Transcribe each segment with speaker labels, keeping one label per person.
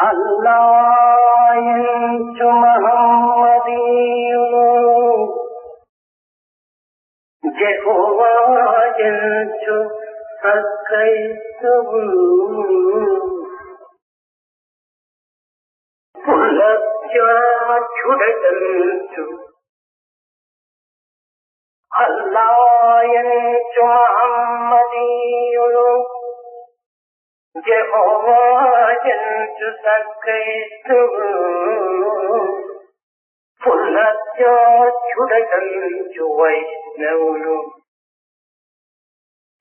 Speaker 1: అల్లాయంచు మహమ్మదీయులు యెహోవాయంచు సత్క్రైస్తవులు పులత్యాచుడయంచు అల్లాయంచు మహమ్మదీయులు యెహోవాయంచు సత్క్రైస్తవులు పులత్యాచుడయంచు వైష్ణవులు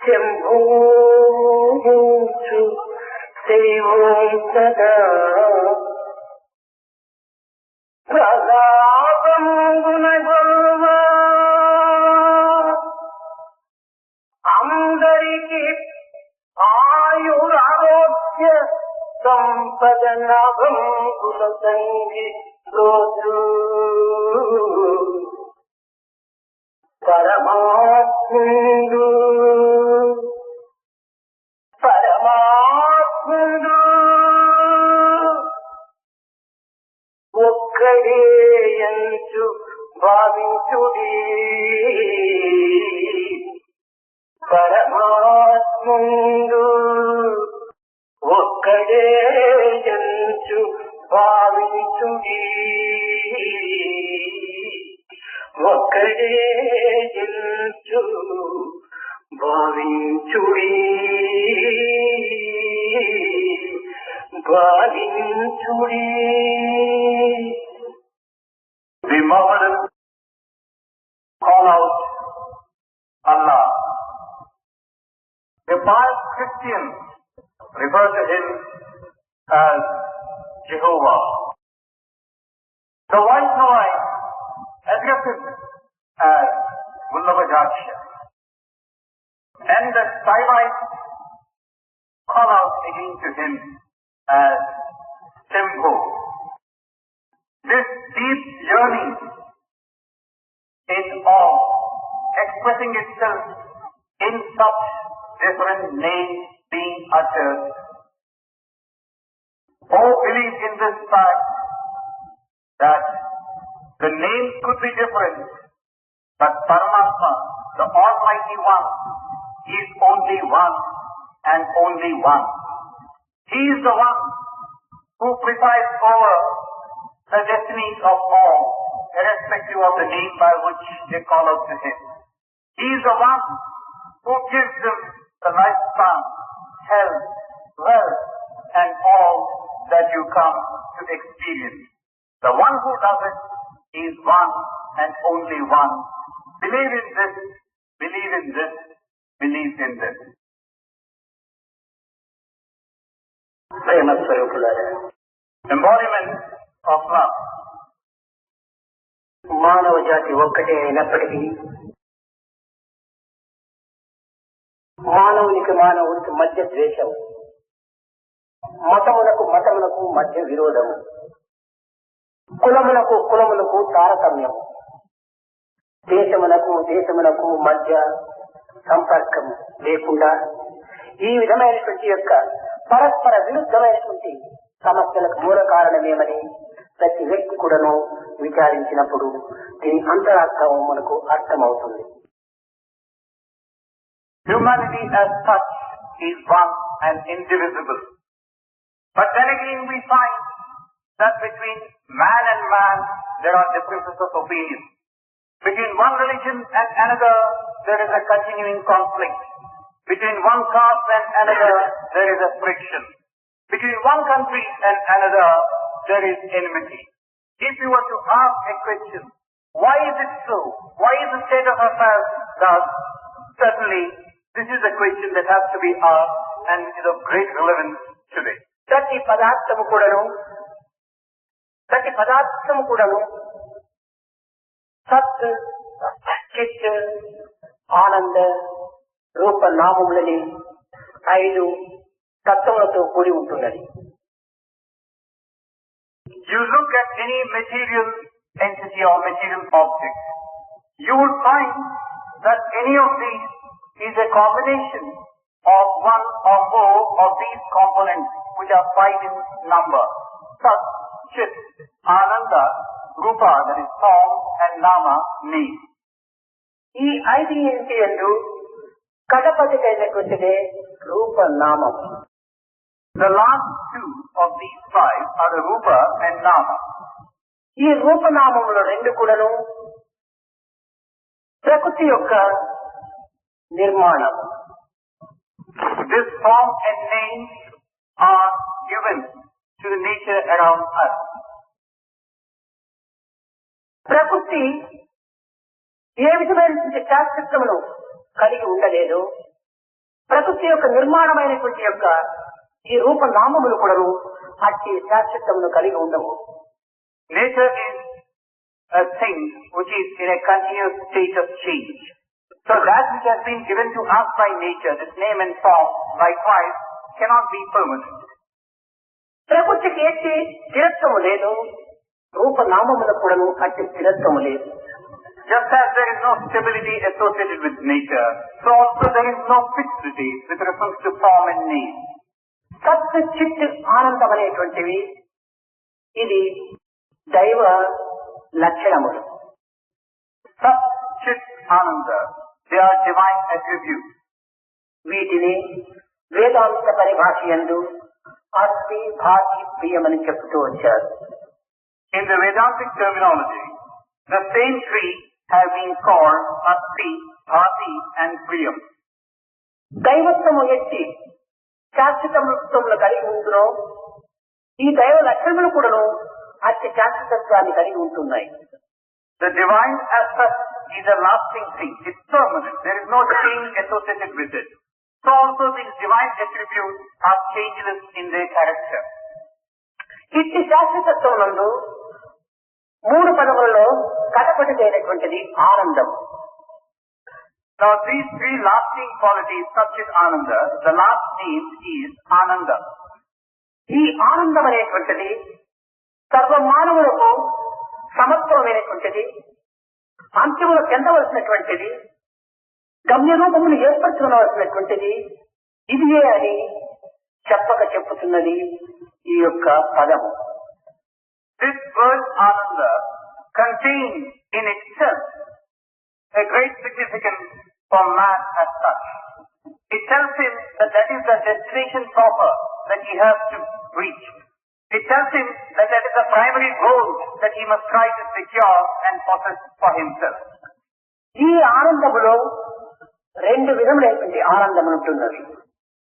Speaker 1: శంభూంచు శైవం సదా ప్రలాపంగున గొల్వ అందరికి ఆయురారోగ్య సంపద లాభంగుల సంగి రోజు పరమాత్ముడు పరమాత్ముడు ఒక్కడే ఎంచు భావించుడి పరమాత్ముడు ఒక్కడే ఎంచు భావించుడి ఒక్కడే ఎంచు భావించుడి భావించుడి.
Speaker 2: The Mohammedans call out Allah. The pious Christians refer to Him as Jehovah. The Vaishnavite address Him as Vallabhajaksha. And the Saivites call out again to Him as Shambhu. This deep yearning in awe expressing itself in such different names being uttered. All believe in this fact that the names could be different, but Paramatma, the Almighty One, is only one and only one. He is the one who presides over the destinies of all, irrespective of the name by which they call out to Him. He is the one who gives them the lifespan, health, wealth, and all that you come to experience. The one who does it is one and only one. Believe in this, believe in this, believe in this.
Speaker 1: ప్రేమ స్వరూపులారా,
Speaker 2: Embodiment of love.
Speaker 1: మానవ జాతి ఒక్కటే అయినప్పటికీ మానవునికి మానవునికి మధ్య ద్వేషం, మతములకు మతములకు మధ్య విరోధము, కులములకు కులములకు తారతమ్యం, దేశమునకు దేశమునకు మధ్య సంపర్కం లేకుండా ఈ విధమైనటువంటి యొక్క పరస్పర విరుద్ధమైనటువంటి సమస్యలకు మూల కారణమేమని ప్రతి వ్యక్తి కూడాను విచారించినప్పుడు దీని అంతరార్థం మనకు అర్థమవుతుంది.
Speaker 2: Humanity as such is one and indivisible. But then again we find that between man and man there are differences of opinion. Between one religion and another there is a continuing conflict. Between one caste and another there is a friction. Between one country and another there is enmity. If you were to ask a question, why is it so? Why is the state of affairs thus? Certainly this is a question that has to be asked and it is of great relevance today.
Speaker 1: ప్రతి పదార్థము కూడాను సత్, చిత్, ఆనంద, రూప, నామములని 5 తత్వములతో కూడి ఉంటున్నది.
Speaker 2: You look at any material entity or material object, you would find that any of these is a combination of one or more of these components which are 5 in number. Sat, Chit, Ananda, Rupa, that is form, and Nama, name.
Speaker 1: ఈ 5 ఏంటి అంటూ కడపటికైనటువంటిదే రూపనామం.
Speaker 2: The last 2 of these 5 are the Rupa and Nama.
Speaker 1: ఈ రూపనామములు రెండు కూడాను ప్రకృతి యొక్క నిర్మాణం.
Speaker 2: This form and name are given to the nature around us.
Speaker 1: ప్రకృతి ఏ విధమైనటువంటి శాస్త్రమును కలిగి ఉండలేదు. ప్రకృతి యొక్క నిర్మాణమైనటువంటి యొక్క ఈ రూపనామములు కూడాను అట్టి శాస్త్రమును కలిగి ఉండవు.
Speaker 2: Nature is a thing which is in a continuous state of change. So that which has been given to us by nature, this name and form, likewise, cannot be permanent.
Speaker 1: ప్రకృతికి ఎట్టి స్థిరత్వము లేదు, రూపనామములకు కూడాను అట్టి స్థిరత్వము లేదు.
Speaker 2: Just as there is no stability associated with nature, so also there is no fixity with reference to form and name.
Speaker 1: సత్ చిత్ ఆనందం అనేటువంటివి ఇది దైవ లక్షణములు.
Speaker 2: Sat, Chit, Ananda, they are divine attributes.
Speaker 1: వీటిని వేదాంత పరిభాషయందు అస్తి భాతి ప్రియమని చెప్తూ వచ్చారు.
Speaker 2: In the Vedantic terminology, the same three have been called Asti, Bhati and Priyam.
Speaker 1: దైవత్వము ఎట్టి శాశ్వతత్వములు కలిగి ఉంటునో ఈ దైవ లక్షణములు కూడాను అట్టి శాశ్వతత్వాన్ని కలిగి ఉంటున్నాయి.
Speaker 2: The divine as such is a lasting thing. It's permanent. There is no change associated with it. So also these divine attributes are changeless in their character.
Speaker 1: ఇట్టి శాశ్వతత్వం నందు 3 పదములలో కడపటిదైనటువంటిది ఆనందం.
Speaker 2: Now these 3 lasting qualities, such as Ananda, the last name is Ananda.
Speaker 1: ఈ ఆనందం అనేటువంటిది సర్వ మానవులకు సమత్వమైనటువంటిది, అంత్యములు చెందవలసినటువంటిది, గమ్య రూపమును ఏర్పరచుకోవలసినటువంటిది ఇదియే అని చెప్పక చెప్పుతున్నది ఈ యొక్క పదము.
Speaker 2: This word Ananda contains in itself a great significance for man as such. It tells him that that is the destination proper that he has to reach. It tells him that that is the primary goal that he must try to secure and possess for himself.
Speaker 1: ఈ ఆనందములో 2 విధములైనటువంటి ఆనందములు ఉంటున్నవి.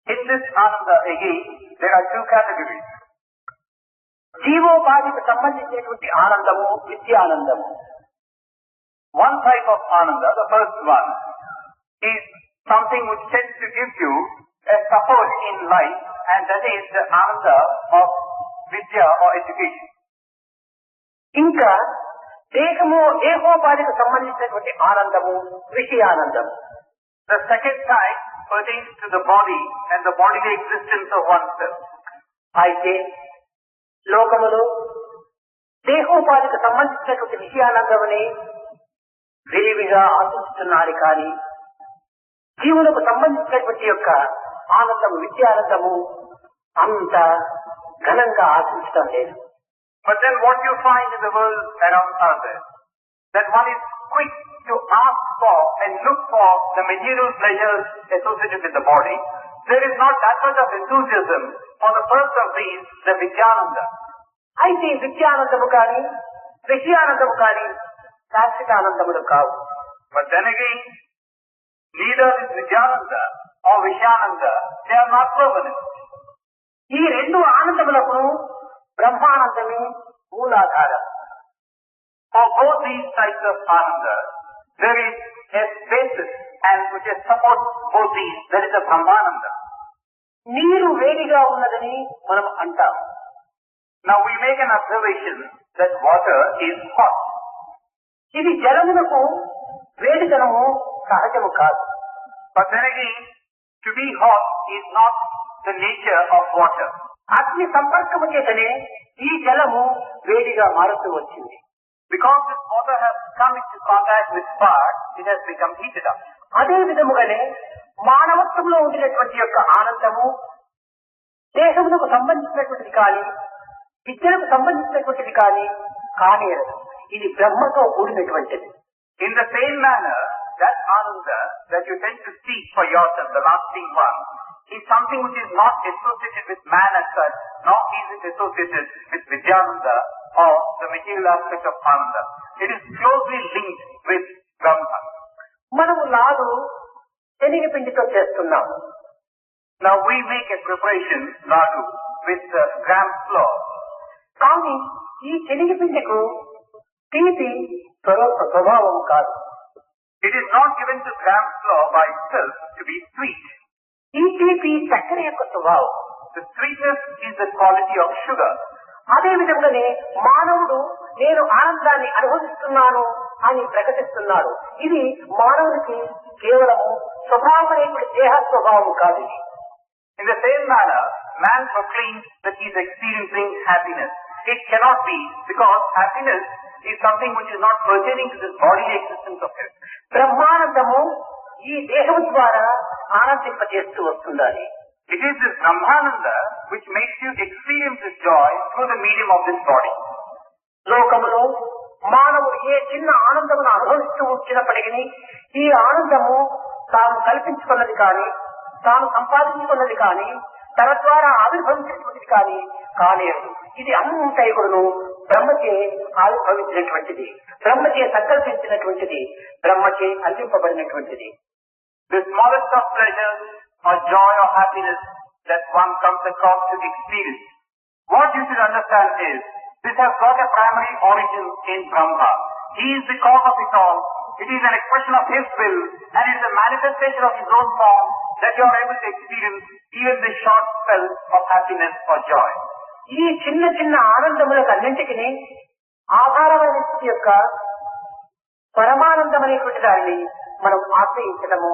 Speaker 2: In this Ananda again, there are 2 categories.
Speaker 1: జీవోపాధికి సంబంధించినటువంటి ఆనందము నిత్యానందము.
Speaker 2: One type of Ananda, the first one, is something which tends to give you a support in life, and that is the Ananda of Vidya or education.
Speaker 1: ఇంకా దేహోపాధికి సంబంధించినటువంటి ఆనందము విషయానందము.
Speaker 2: The second type pertains to the body and the bodily existence of oneself.
Speaker 1: అయితే లోకములో దేహోపాధికి సంబంధించినటువంటి విషయానందమని విరివిగా ఆశిస్తున్నారు కానీ జీవులకు సంబంధించినటువంటి యొక్క ఆనందము విద్యానందము అంత ఘనంగా ఆశించడం లేదు.
Speaker 2: But then what you find in the world around others, that one is quick to ask for and look for the material pleasures associated with the body. There is not that much of enthusiasm for the first of these, the Vidyananda.
Speaker 1: అయితే విద్యానందము కానీ విషయానందము కానీ శాశ్వతానందములు కావు.
Speaker 2: But then again, neither is Vidyananda or Vishyananda, they are not permanent.
Speaker 1: ఈ 2 ఆనందములకు బ్రహ్మానందమే మూలాధారం.
Speaker 2: For both these types of Ananda, there is a basis and which supports both these. There is a Brahmananda.
Speaker 1: నీరు వేడిగా ఉన్నదని మనం అంటాం.
Speaker 2: Now we make an observation that water is hot.
Speaker 1: ఇది జలమునకు వేడిదనము సహజము కాదు.
Speaker 2: But then again, to be hot is not the nature of water.
Speaker 1: అగ్ని సంపర్కము చేతనే ఈ జలము వేడిగా మారుతూ వచ్చింది.
Speaker 2: Because this water has come into contact with fire, it has become heated up.
Speaker 1: అదే విధముగానే మానవత్వంలో ఉండినటువంటి యొక్క ఆనందము దేహములకు సంబంధించినటువంటిది కానీ విద్యలకు సంబంధించినటువంటిది కానీ కానేరదు. ఇది బ్రహ్మతో కూడినటువంటిది.
Speaker 2: In the same manner, that ananda that you tend to seek for yourself, the lasting one, is something which is not associated with man as such, nor is it associated with Vidyananda or the material aspect of Ananda. It is closely linked with Brahma.
Speaker 1: మనము లాదు శనగపిండితో చేస్తున్నాము.
Speaker 2: Now we make a preparation, ladu, with gram flour.
Speaker 1: కానీ ఈ శనగపిండికు తీపి స్వభావం కాదు.
Speaker 2: It is not given to gram flour by itself to be sweet.
Speaker 1: ఈ తీపి చక్కెర యొక్క స్వభావం.
Speaker 2: The sweetness is the quality of sugar.
Speaker 1: అదే విధంగానే మానవుడు నేను ఆనందాన్ని అనుభవిస్తున్నాను అని ప్రకటిస్తున్నాడు. ఇది మానవుడికి కేవలము స్వభావమైనటువంటి దేహ స్వభావం కాదు.
Speaker 2: In the same manner, man proclaims that he is experiencing happiness. It cannot be, because happiness is something which is not pertaining to this bodily existence of his.
Speaker 1: Brahmanandam ఈ దేహం ద్వారా ఆనందింపజేస్తూ వస్తుండాలి.
Speaker 2: It is this Brahmananda which makes you experience this joy through the medium of this body.
Speaker 1: లోకములో మానవుడు ఏ చిన్న ఆనందమును అనుభవిస్తూ వచ్చినప్పటికీ ఈ ఆనందము తాను కల్పించుకున్నది కానీ తాను సంపాదించుకున్నది కానీ తన ద్వారా ఆవిర్భవించినటువంటిది కానీ కాలేదు. ఇది అంతైగుడును బ్రహ్మచే ఆవిర్భవించినటువంటిది, బ్రహ్మచే సంకల్పించినటువంటిది, బ్రహ్మచే అందింపబడినటువంటిది.
Speaker 2: The smallest of pleasures or joy or happiness that one comes across to experience, what you should understand is, this has got a primary origin in Brahma. He is the cause of it all. It is an expression of His will, and it is a manifestation of His own form that you are able to experience even the short spell of happiness or joy.
Speaker 1: ఈ చిన్న చిన్న ఆనందములకు అన్నింటికి ఆధారమైన యొక్క పరమానందం అనేటువంటి దాన్ని మనం ఆశ్రయించడము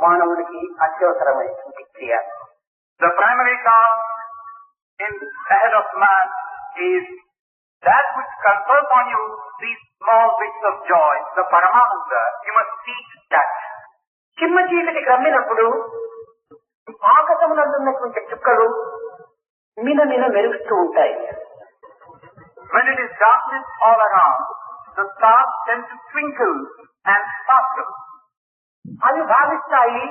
Speaker 1: మానవుడికి అత్యవసరమైనటువంటి క్రియ.
Speaker 2: The primary cause in ahead of man is that which confers on you these small bits of joy, the Paramananda. You must seek that.
Speaker 1: చిమ్మ చీకటి కమ్మినప్పుడు ఆకాశమునందున్నటువంటి చుక్కలు మినమిన మెరుస్తూ ఉంటాయి.
Speaker 2: When it is darkness all around, the stars tend to twinkle and sparkle.
Speaker 1: అవి భావిస్తాయి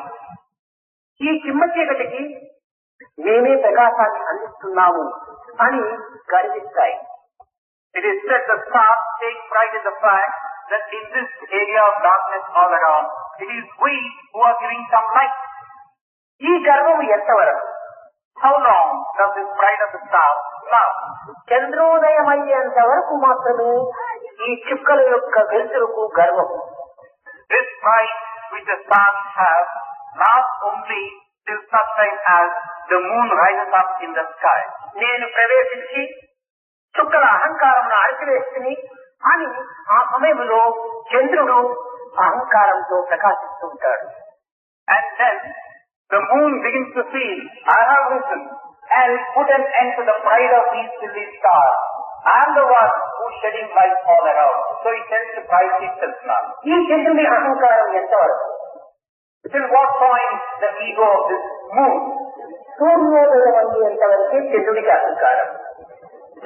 Speaker 1: ఈ చిమ్మ చీకటికి మేమే ప్రకాశాన్ని అందిస్తున్నాము అని గర్విస్తాయి.
Speaker 2: It is said the stars take pride in the fact that in this area of darkness all around, it is we who are giving some light.
Speaker 1: ఈ గర్వము ఎంతవరకు?
Speaker 2: How long does this pride of the stars last?
Speaker 1: చంద్రోదయమయ్యేంత వరకు మాత్రమే ఈ చుక్కల యొక్క వెలుతురుకు గర్వము.
Speaker 2: This pride which the stars have lasts only till such time as the moon rises up in the sky.
Speaker 1: నేను ప్రవేశించి చుక్కల అహంకారమును అణచివేస్తుంది అని ఆ సమయంలో చంద్రుడు అహంకారంతో ప్రకాశిస్తూ ఉంటాడు.
Speaker 2: And then the moon begins to feel, I have risen and put an end to the pride of these silly stars. I am the one who is shedding light all around. So it tends to pride itself now.
Speaker 1: ఈ చంద్రుని అహంకారం ఎంతవరకు?
Speaker 2: Till what point the ego of this moon?
Speaker 1: సూర్యోదయం అయ్యేంత వరకే చంద్రుడికి అహంకారం.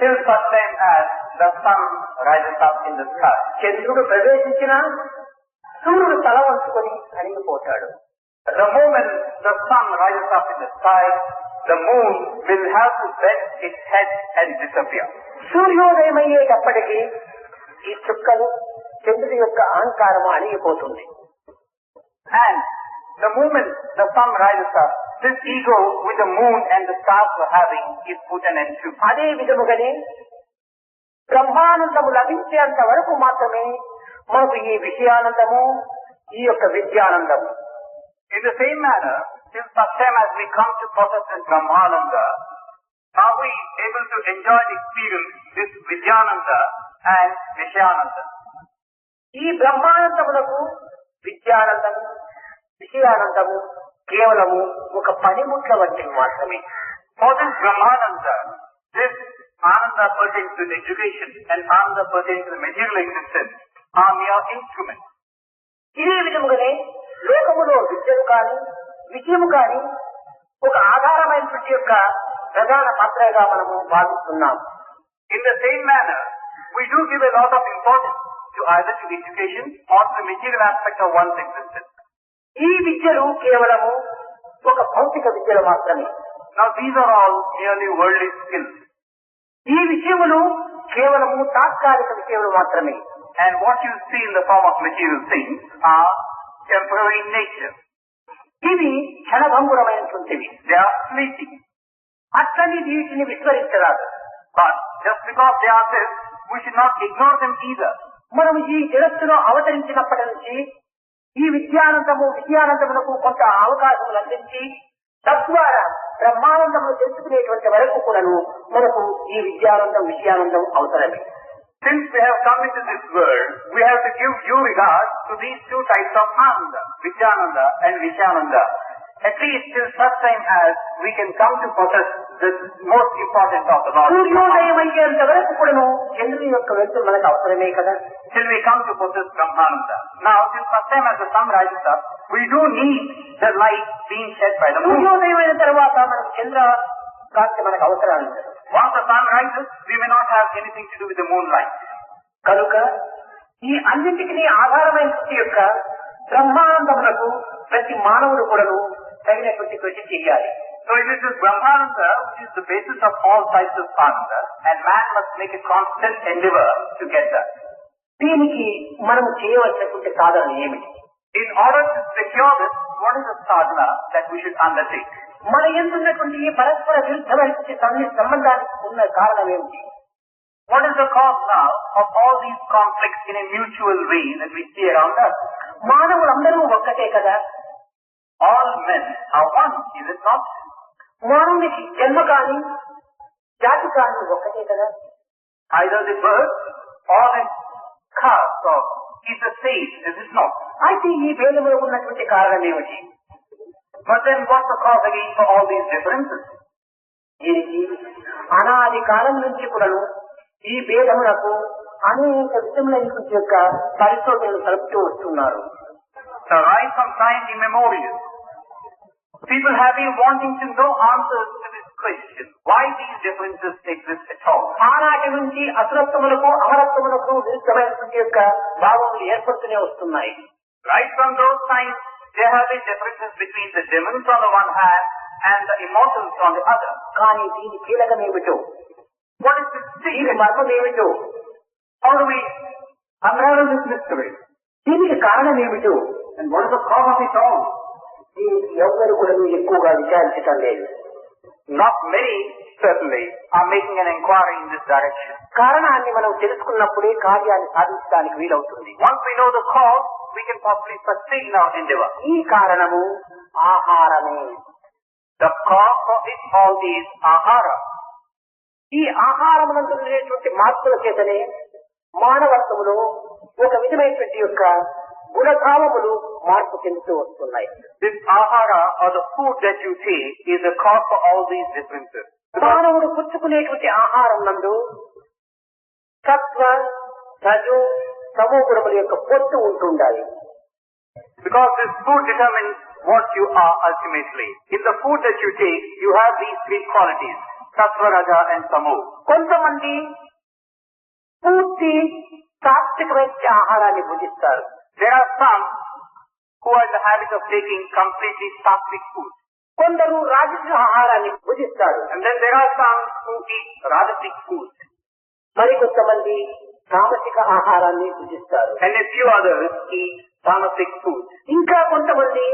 Speaker 2: Till such time as the sun rises up in the sky.
Speaker 1: చంద్రుడు ప్రవేశించినా సూర్యుడు తల వంచుకొని అణిగిపోతాడు.
Speaker 2: The moment the sun rises up in the sky, the moon will have to bend its head and disappear.
Speaker 1: సూర్యోదయం అయ్యేటప్పటికీ ఈ చుక్కలు చంద్రుడి యొక్క అహంకారం అణిగిపోతుంది.
Speaker 2: And the moment the sun rises up, this ego with the moon and the stars were having is put an end to.
Speaker 1: అదే విధముగానే బ్రహ్మానందము లభించేంత వరకు మాత్రమే మనకు ఈ విషయానందము ఈ యొక్క విద్యానందము.
Speaker 2: In the same manner, till such time as we come to possess this Brahmananda, are we able to enjoy and experience this Vidyananda and Vishayananda.
Speaker 1: ఈ బ్రహ్మానందములకు విద్యానందము విషయానందము కేవలము ఒక పనిముట్ల వంటివి మాత్రమే.
Speaker 2: For this Brahmananda, this Ananda pertains to education and Ananda pertains to the material existence are mere instruments.
Speaker 1: ఇదే విధముగానే లోకములో విద్యను కాని విషయము కాని ఒక ఆధారమైనటువంటి యొక్క ప్రధాన పాత్రగా మనము భావిస్తున్నాం.
Speaker 2: In the same manner, we do give a lot of importance to either to education or to the material aspect of one's existence.
Speaker 1: ఈ విద్యలు కేవలము ఒక భౌతిక విద్యలు మాత్రమే.
Speaker 2: Now these are all merely worldly skills.
Speaker 1: ఈ విషయములు కేవలము తాత్కాలిక విషయములు మాత్రమే.
Speaker 2: And what you see in the form of material things are temporary in nature.
Speaker 1: ఇవి క్షణభంగురమైనటువంటివి.
Speaker 2: They are fleeting.
Speaker 1: అట్లని వీటిని విస్మరించరాదు.
Speaker 2: But just because they are this, we should not ignore them either.
Speaker 1: మనం ఈ జగత్తులో అవతరించినప్పటి నుంచి ఈ విద్యానందమునకు కొంత అవకాశం అందించి తద్వారా బ్రహ్మానందమును తెలుసుకునేటువంటి వరకు కూడాను మనకు ఈ విషయానందం అవసరమే.
Speaker 2: Since we have come into this world, we have to give due regard to these two types of Ananda, Vidyananda and Vishananda. At least till such time as we can come to possess the most important of the Lord.
Speaker 1: సూర్యోదయం అయ్యేంత వరకు కూడాను చంద్రుని యొక్క వెలుతురు మనకు అవసరమే కదా.
Speaker 2: Till we come to possess Brahmananda. Now, till such time as the sun rises up, we do need the light being shed by the moon.
Speaker 1: సూర్యోదయం అయిన తర్వాత మనకు చంద్ర కాంతి మనకు అవసరం లేదు.
Speaker 2: Once the sun rises, we may not have anything to do with the moonlight.
Speaker 1: కనుక ఈ అన్నింటికి ఆధారమైన యొక్క బ్రహ్మానందములకు ప్రతి మానవుడు కూడాను తగినటువంటి కృషి చేయాలి.
Speaker 2: So it is this Brahmananda which is the basis of all types of Ananda, and man must make a constant endeavor to get that.
Speaker 1: దీనికి మనము చేయవలసినటువంటి సాధన ఏమిటి?
Speaker 2: In order to secure this, what is the sadhana that we should undertake?
Speaker 1: మన ఎందున్నటువంటి ఈ పరస్పర విరుద్ధమైన సంబంధానికి ఉన్న కారణం ఏమిటి?
Speaker 2: What is the cause now of all these conflicts in a mutual way that we see around us?
Speaker 1: మానవులందరూ ఒక్కటే కదా.
Speaker 2: All men are one, is it not?
Speaker 1: మానవునికి జన్మ కాని జాతి కాని ఒక్కటే కదా.
Speaker 2: Either the birth or the caste or is the same, is it not?
Speaker 1: అయితే ఈ భేదములో ఉన్నటువంటి కారణం ఏమిటి?
Speaker 2: But then what's the cause again for all these differences?
Speaker 1: దీనికి అనాది కాలం నుంచి కూడాను ఈ భేదములకు అనేక విధములైనటువంటి యొక్క పరిశోధనలు జరుపుతూ వస్తున్నారు.
Speaker 2: So right from time immemorial, people have been wanting to know answers to this question. Why these differences exist at all?
Speaker 1: ఆనాటి నుంచి అసురత్వములకు అమరత్వములకు విరుద్ధమైనటువంటి యొక్క భావములు ఏర్పడుతూనే వస్తున్నాయి.
Speaker 2: Right from those times, there have been differences between the demons on the one hand and the immortals on the other.
Speaker 1: కానీ దీని కీలకమేమిటో,
Speaker 2: What is this
Speaker 1: దీని
Speaker 2: secret?
Speaker 1: మర్మమేమిటో,
Speaker 2: How do we unravel this mystery?
Speaker 1: దీనికి కారణం ఏమిటో,
Speaker 2: And what is the cause of it all?
Speaker 1: దీనికి ఎవరు కూడా ఎక్కువగా విచారించటం లేదు.
Speaker 2: Not many, certainly, are making an inquiry in this direction.
Speaker 1: కారణాన్ని మనం తెలుసుకున్నప్పుడే కార్యాన్ని సాధించడానికి వీలవుతుంది.
Speaker 2: Once we know the cause, we can possibly sustain our endeavor.
Speaker 1: ఈ కారణము ఆహారమే.
Speaker 2: The cause for it all is ahara.
Speaker 1: ఈ ఆహారమునందు ఉండేటువంటి మార్పుల చేతనే మానవత్వములో ఒక విధమైనటువంటి యొక్క గుణభావములు మార్పు చెందుతూ వస్తున్నాయి.
Speaker 2: This ahara or the food that you take is the cause for all these differences.
Speaker 1: మానవుడు పుచ్చుకునేటువంటి ఆహారం నందు సత్వ రజు తమో గుణముల యొక్క పొత్తు ఉంటుండాలి.
Speaker 2: Because this food determines what you are ultimately. In the food that you take, you have these three qualities, sattva, raja and tamo.
Speaker 1: కొంతమంది పూర్తి సాత్వికమైన ఆహారాన్ని భుజిస్తారు.
Speaker 2: There are some who are in the habit of taking completely sattvic food.
Speaker 1: కొందరు రాజసిక ఆహారాన్ని భుజిస్తారు.
Speaker 2: And then there are some who eat rajasic food.
Speaker 1: మరి కొంతమంది తామసిక ఆహారాన్ని భుజిస్తారు.
Speaker 2: And a few others eat tamasic food.
Speaker 1: ఇంకా కొంతమంది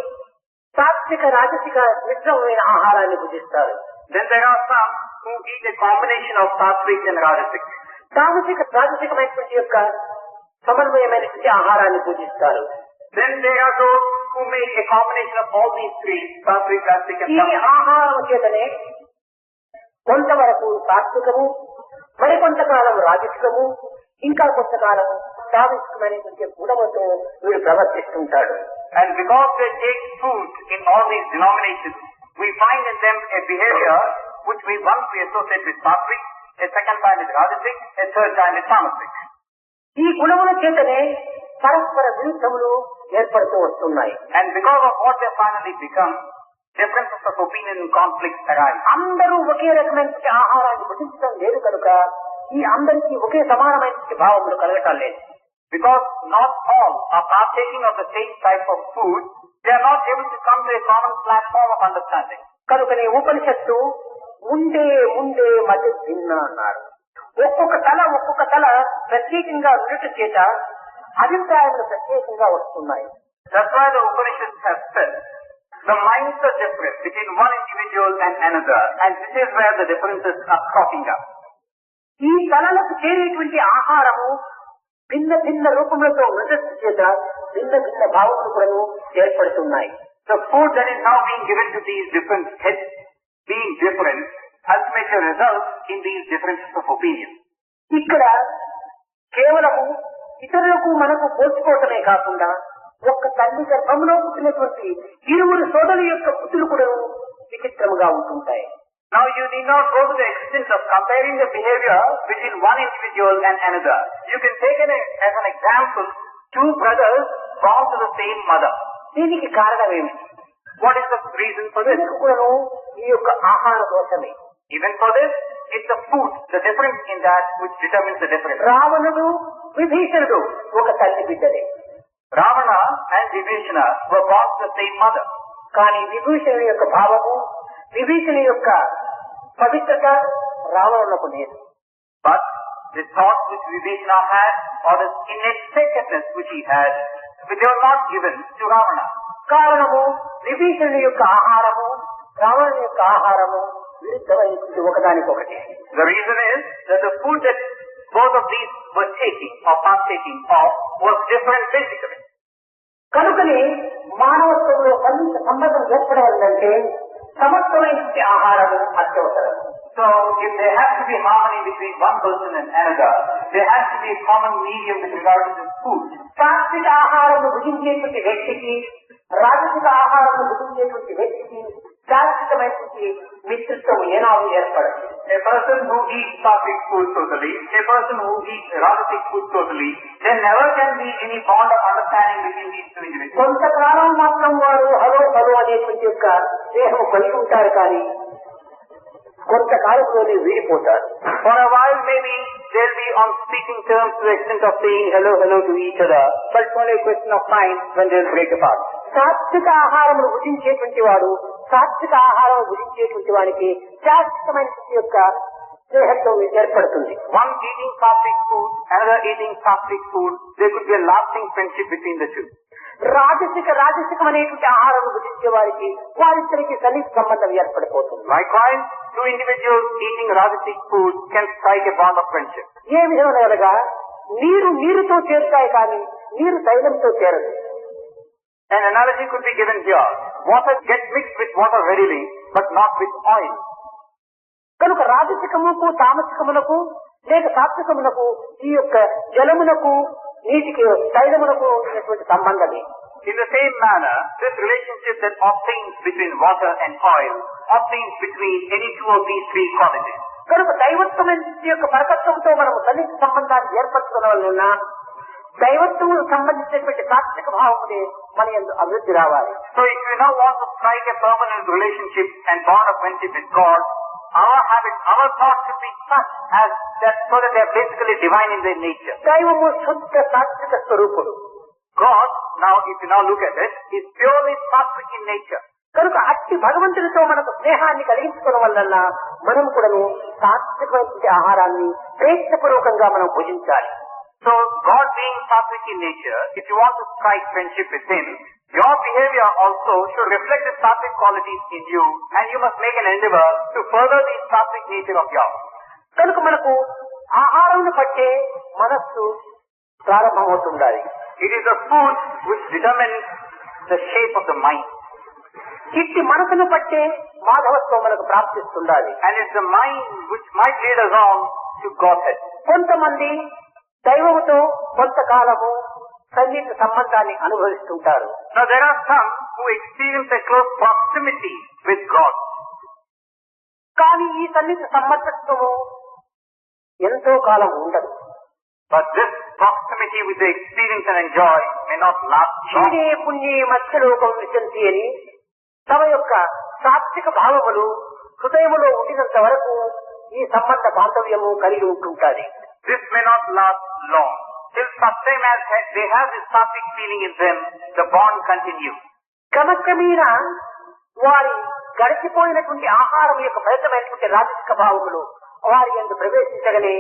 Speaker 1: సాత్విక రాజసిక మిశ్రమమైన ఆహారాన్ని భుజిస్తారు.
Speaker 2: Then there are some who eat a combination of sattvic and rajasic.
Speaker 1: తామసిక రాజసికమైనటువంటి యొక్క సమన్వయమైనటువంటి ఆహారాన్ని భుజిస్తారు.
Speaker 2: Then there are those who make a combination of all these three, sattvic, rajasic and
Speaker 1: ఈ
Speaker 2: tamasic.
Speaker 1: ఆహారం చేతనే కొంతవరకు సాత్వికము, మరికొంతకాలం రాజసికము, ఇంకా కొంతకాలం సాత్వికమైనటువంటి గుణముతో వీడు ప్రవర్తిస్తుంటాడు.
Speaker 2: And because they take food in all these denominations, we find in them a behavior which we once we associate with sattvic, a second time with rajasic, a third time with tamasic.
Speaker 1: ఈ గుణముల చేతనే పరస్పర విరుద్ధములు ఏర్పడుతూ వస్తున్నాయి.
Speaker 2: And because of what they finally become, differences of opinion and conflicts arise.
Speaker 1: అందరూ ఒకే రకమైన ఆహారాన్ని భుజించడం లేదు కనుక ఈ అందరికీ ఒకే సమానమైన భావములు కలగటం లేదు.
Speaker 2: Because not all are partaking of the same type of food, they are not able to come to a common platform of understanding.
Speaker 1: కనుకనే ఉపనిషత్తు ముందే మధ్య భిన్న అన్నారు. ఒక్కొక్క తల ప్రత్యేకంగా ఉండటం చేత అభిప్రాయాలు ప్రత్యేకంగా వస్తున్నాయి.
Speaker 2: That's why the Upanishads have said the minds are different between one individual and another, and this is where the differences are cropping up.
Speaker 1: ఈ తలలకు చేరేటువంటి ఆహారము భిన్న రూపములతో ఉండటం చేత భిన్న భావములు కూడా ఏర్పడుతున్నాయి.
Speaker 2: The food that is now being given to these different heads, being different, ultimately results in these differences of opinion.
Speaker 1: ఇక్కడ కేవలము ఇతరులకు మనకు పోల్చుకోవటమే కాకుండా ఒక్క తల్లి గర్భంలో పుట్టినటువంటి ఇరువురు సోదరుల యొక్క బుద్ధులు కూడా విచిత్రముగా ఉంటుంటాయి.
Speaker 2: Now you need not go to the extent of comparing the behavior between one individual and another. You can take as an example two brothers born to the same mother.
Speaker 1: దీనికి కారణం ఏమిటి?
Speaker 2: What is the reason for this?
Speaker 1: కూడా ఈ యొక్క ఆహార దోషమే.
Speaker 2: Even for this, it's the food, the difference in that which determines the difference.
Speaker 1: రావణుడు విభీషణుడు ఒక తల్లి బిడ్డలే.
Speaker 2: Ravana and Vibhishana were born to the same mother.
Speaker 1: కానీ విభీషణుడి యొక్క భావము, విభీషణుడి యొక్క పవిత్రత రావణులకు లేదు.
Speaker 2: But the thought which Vibhishana had, or the innate sacredness which he had, which they were not given to Ravana.
Speaker 1: కారణము విభీషణుడి యొక్క ఆహారము, రావణుడి యొక్క ఆహారము విరుద్ధమైనటువంటి ఒకదానికొకటి.
Speaker 2: The reason is that the food that both of these were taking or partaking of was different basically.
Speaker 1: కనుకనే మానవత్వంలో కనీస సంబంధం ఏర్పడాలంటే సమర్థమైనటువంటి ఆహారము అత్యవసరం.
Speaker 2: So if there has to be harmony between one person and another, there has to be a common medium with regard to this food.
Speaker 1: సాత్విక ఆహారము భుజించేటువంటి వ్యక్తికి, రాజసిక ఆహారము భుజించేటువంటి వ్యక్తికి శాశ్వతమైనటువంటి మిత్రత్వం ఏనాడు ఏర్పడదు.
Speaker 2: A person who eats sattvic food totally, a person who eats rajasic food totally, there never can be any bond of understanding between these two individuals.
Speaker 1: కొంతకాలం మాత్రం వారు హలో అనేటువంటి యొక్క దేహం కలిగి ఉంటారు, కానీ కొంతకాలంలోనే వీడిపోతారు.
Speaker 2: For a while maybe they'll be on speaking terms to the extent of saying hello to each other, but it's only a question of time when they'll break apart.
Speaker 1: సాత్విక ఆహారమును భుజించేటువంటి వాడు, సాత్విక ఆహారం భుజించేటువంటి వానికి శాశ్వతమైనటువంటి యొక్క స్నేహత్వం ఏర్పడుతుంది.
Speaker 2: One eating sattvic food, another eating sattvic food, there could be a lasting friendship between the two.
Speaker 1: రాజసికం అనేటువంటి ఆహారం భుజించే వారికి వారిద్దరికి సన్నిహిత సంబంధం ఏర్పడిపోతుంది.
Speaker 2: Likewise, two individuals eating rajasic food can strike a bond of friendship.
Speaker 1: ఏ విధంగా నీరుతో చేరుతాయి, కానీ నీరు తైలంతో చేరదు.
Speaker 2: An analogy could be given here. Water gets mixed with water readily, but not with oil.
Speaker 1: కనుక రాజసికముకు తామసికములకు లేక సాత్వికములకు ఈ యొక్క జలమునకు నీటికి తైలమునకు ఉన్నటువంటి సంబంధమే.
Speaker 2: In the same manner, this relationship that obtains between water and oil obtains between any two of these three qualities.
Speaker 1: కనుక దైవత్వమైన యొక్క పరతత్వంతో మనము సన్నిహిత సంబంధాన్ని ఏర్పరచుకోవడం వలన దైవత్వం సంబంధించినటువంటి సాత్విక భావమునే మన యందు అభివృద్ధి రావాలి.
Speaker 2: So if you now want to strike a permanent relationship and bond of friendship with God, our habits, our thoughts should be such as that, so that they are basically divine in their nature.
Speaker 1: దైవము శుద్ధ సాత్విక స్వరూపుడు.
Speaker 2: God, now if you now look at it, is purely sattvic in nature.
Speaker 1: కనుక అట్టి భగవంతుడితో మనకు స్నేహాన్ని కలిగించుకోవడం వల్ల మనం కూడాను సాత్వికమైనటువంటి ఆహారాన్ని ప్రయత్నపూర్వకంగా మనం భుజించాలి.
Speaker 2: So God being sattvic in nature, if you want to strike friendship with Him, your behavior also should reflect the sattvic qualities in you, and you must make an endeavor to further the sattvic nature of yours.
Speaker 1: కనుక మనకు ఆహారం పట్టే మనస్సు ప్రారంభమవుతుండాలి.
Speaker 2: It is the food which determines the shape of the mind.
Speaker 1: ఇట్టి మనసును పట్టే మాధవత్వం మనకు ప్రాప్తిస్తుండాలి.
Speaker 2: And it's the mind which might lead us on to Godhead.
Speaker 1: కొంతమంది దైవముతో కొంతకాలము సన్నిహిత సంబంధాన్ని అనుభవిస్తుంటారు.
Speaker 2: Now there are some who experience a close proximity with God.
Speaker 1: కానీ ఈ సన్నిహిత సంబంధత్వము ఎంతో కాలం ఉండదు.
Speaker 2: But this proximity with the experience and enjoy may not last long.
Speaker 1: క్షీణే పుణ్యే మత్స్యలోకం విశంతి అని తమ యొక్క సాత్విక భావములు హృదయములో ఉండినంత వరకు ఈ సంబంధ బాంధవ్యము కలిగి ఉంటుంటారు.
Speaker 2: This may not last long. Till such time as they have this sattvic feeling in them, the bond continues.
Speaker 1: క్రమక్రమేణా వారి గడిచిపోయినటువంటి ఆహారం యొక్క ఫలితమైనటువంటి రాజసిక భావములు వారి యందు ప్రవేశించగనే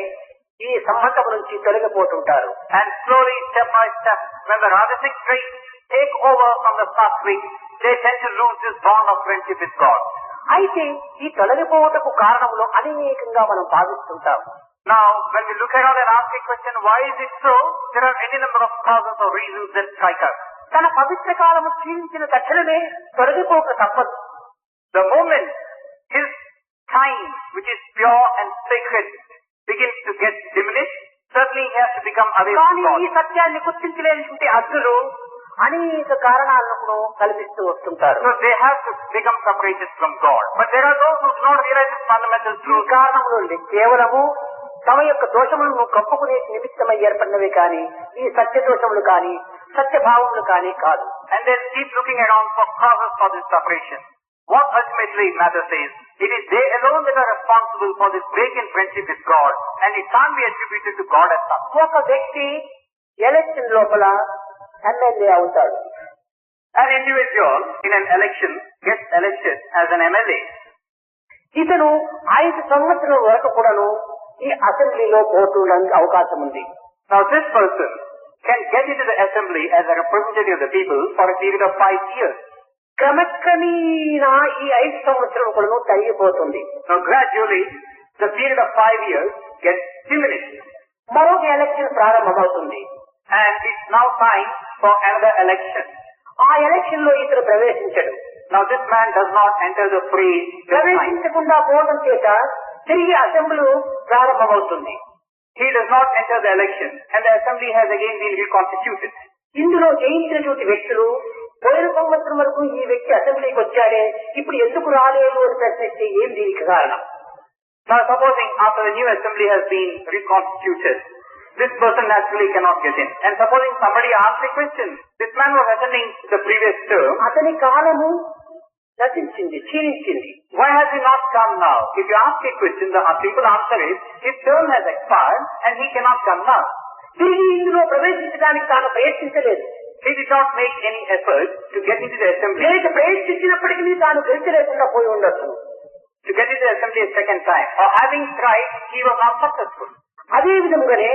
Speaker 1: ఈ సంబంధం నుంచి తొలగిపోతుంటారు.
Speaker 2: And slowly, step by step, when the rajasic traits take over from the sattvic, they tend to lose this bond of friendship with God.
Speaker 1: అయితే ఈ తొలగిపోవటకు కారణములు అనేకంగా మనం భావిస్తుంటాం.
Speaker 2: Now, when we look around and ask a question, why is it so? There are any number of causes or reasons that strike us.
Speaker 1: తన పవిత్ర కాలము క్షీణించిన తక్షణమే తొలగిపోక తప్పదు.
Speaker 2: The moment his time, which is pure and sacred, begins to get diminished, certainly he has to become away from
Speaker 1: కానీ
Speaker 2: God.
Speaker 1: ఈ సత్యాన్ని గుర్తించలేనటువంటి అర్థులు అనేక కారణాలను కల్పిస్తూ వస్తుంటారు.
Speaker 2: So they have to become separated from God. But there are those who do not realize this fundamental
Speaker 1: ఈ
Speaker 2: truth.
Speaker 1: కారణములు కేవలము తమ యొక్క దోషములను కప్పుకునే నిమిత్తమై ఏర్పడినవి కానీ ఈ సత్య దోషములు కానీ సత్యభావములు కానీ కాదు.
Speaker 2: And they keep looking around for causes for this separation. What ultimately matters is, it is they alone that are responsible for this break in friendship with God, and it can't be attributed to God as such.
Speaker 1: ఒక వ్యక్తి election లోపల MLA అవుతాడు.
Speaker 2: An individual in an election gets elected as an MLA.
Speaker 1: ఇతను 5 సంవత్సరాల వరకు కూడాను ఈ అసెంబ్లీలో పోటీడానికి అవకాశం ఉంది.
Speaker 2: Now this person can get into the assembly as a representative of the people for a period of 5 years.
Speaker 1: క్రమక్రమేణా ఈ 5 సంవత్సరాలు కూడాను తగ్గిపోతుంది.
Speaker 2: Now gradually, the period of 5 years gets diminished.
Speaker 1: మరొక ఎలక్షన్ ప్రారంభమవుతుంది.
Speaker 2: And it's now time for another election.
Speaker 1: ఆ election లో ఇతను ప్రవేశించడు.
Speaker 2: Now this man does not enter the fray this time.
Speaker 1: ప్రవేశించకుండా పోవడం చేత తిరిగి అసెంబ్లీ ప్రారంభమవుతుంది.
Speaker 2: He does not enter the election, and the assembly has again been reconstituted.
Speaker 1: ఇందులో జయించినటువంటి వ్యక్తులు పోయిన సంవత్సరం వరకు ఈ వ్యక్తి అసెంబ్లీకి వచ్చాడే, ఇప్పుడు ఎందుకు రాలేదు అని ప్రశ్నిస్తే ఏం దీనికి కారణం?
Speaker 2: Now supposing after the new assembly has been reconstituted, this person naturally cannot get in. And supposing somebody asks a question, this man was attending the previous term,
Speaker 1: అతని కాలము నశించింది, క్షీణించింది.
Speaker 2: why has he not come now? If you ask a question, the simple answer is, his term has expired and he cannot come now.
Speaker 1: తిరిగి ఇందులో ప్రవేశించడానికి తాను ప్రయత్నించలేదు.
Speaker 2: He did not make any effort to get into the assembly.
Speaker 1: లేక ప్రయత్నించినప్పటికీ తాను గెలిచలేకుండా పోయి ఉండొచ్చు.
Speaker 2: To get into the assembly a second time. Or having tried, he was not successful.
Speaker 1: అదే విధముగానే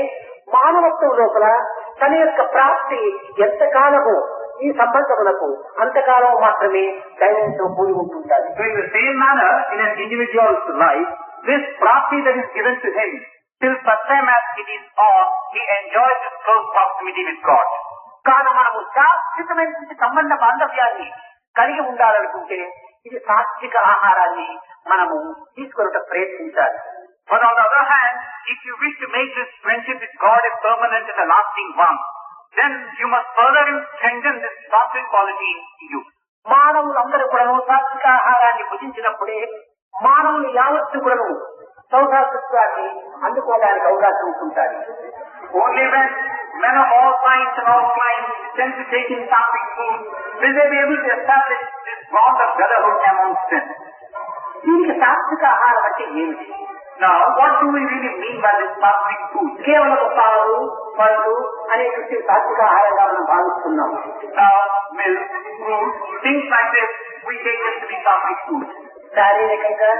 Speaker 1: మానవత్వం లోపల తన యొక్క ప్రాప్తి ఎంతకాలమో ఈ సంబంధములకు అంతకాలం మాత్రమే దైవంతో కూడి ఉంటుంటారు.
Speaker 2: So in the same manner, in an individual's life, this prapti that is given to him, till such time as it is on, he enjoys this close proximity with God.
Speaker 1: కాన మనము శాశ్వతమైనటువంటి సంబంధ బాంధవ్యాన్ని కలిగి ఉండాలనుకుంటే ఇది సాత్విక ఆహారాన్ని మనము తీసుకొనట ప్రయత్నించాలి.
Speaker 2: But on the other hand, if you wish to make this friendship with God a permanent and a lasting one, then you must further strengthen this sattvic quality in you.
Speaker 1: మానవులందరూ కూడా సాత్విక ఆహారాన్ని భుజించినప్పుడే మానవులు యావత్తు కూడా సౌహార్దత్వాన్ని అందుకోవడానికి అవకాశం ఉంటుంటారు.
Speaker 2: Only when men of all kinds and all climes tend to take in sattvic food, will they be able to establish this bond of brotherhood amongst them.
Speaker 1: దీనికి సాత్విక ఆహారం అంటే ఏమిటి?
Speaker 2: Now, what do we really mean by this sattvic food?
Speaker 1: కేవలం పాలు పళ్ళు అనేటువంటి సాత్విక ఆహారంగా మనం భావిస్తున్నాం.
Speaker 2: Now, milk, fruit, things like this, we take them to be sattvic food.
Speaker 1: శారీరకంగా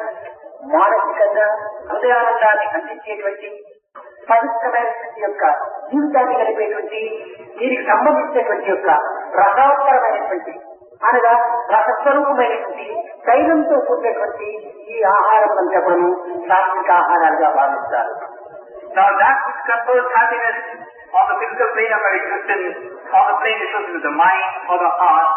Speaker 1: మానసికంగా హృదయానందాన్ని అందించేటువంటి పవిత్రమైనటువంటి యొక్క జీవితాన్ని కలిపేటువంటి దీనికి సంబంధించినటువంటి యొక్క రసావసరమైనటువంటి అనగా రసస్వరూపమైనటువంటి తైలంతో కూడినటువంటి ఈ ఆహారం అంతా కూడా సాత్విక ఆహారాలుగా భావిస్తారు.
Speaker 2: Now that which confers happiness on the physical plane of our existence, on the plane associated with the mind or the heart,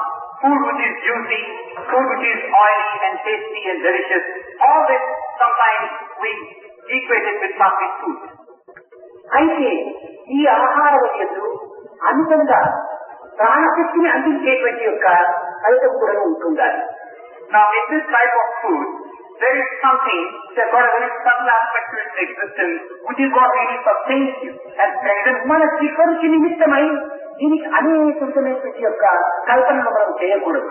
Speaker 2: food which is juicy, food which is oily and tasty and delicious, all this sometimes we equate it with sattvic food.
Speaker 1: అయితే ఈ ఆహారం యందు అనుబంధ ప్రాణశక్తిని అందించేటువంటి యొక్క ఫలితం కూడా ఉంటుండాలి.
Speaker 2: Now in this type of food, there is something that got a very subtle aspect to its existence, which is what really sustains you and strengthens.
Speaker 1: మన శిఖరుకి నిమిత్తమై దీనికి అనేక విధమైనటువంటి యొక్క కల్పనను మనం చేయకూడదు.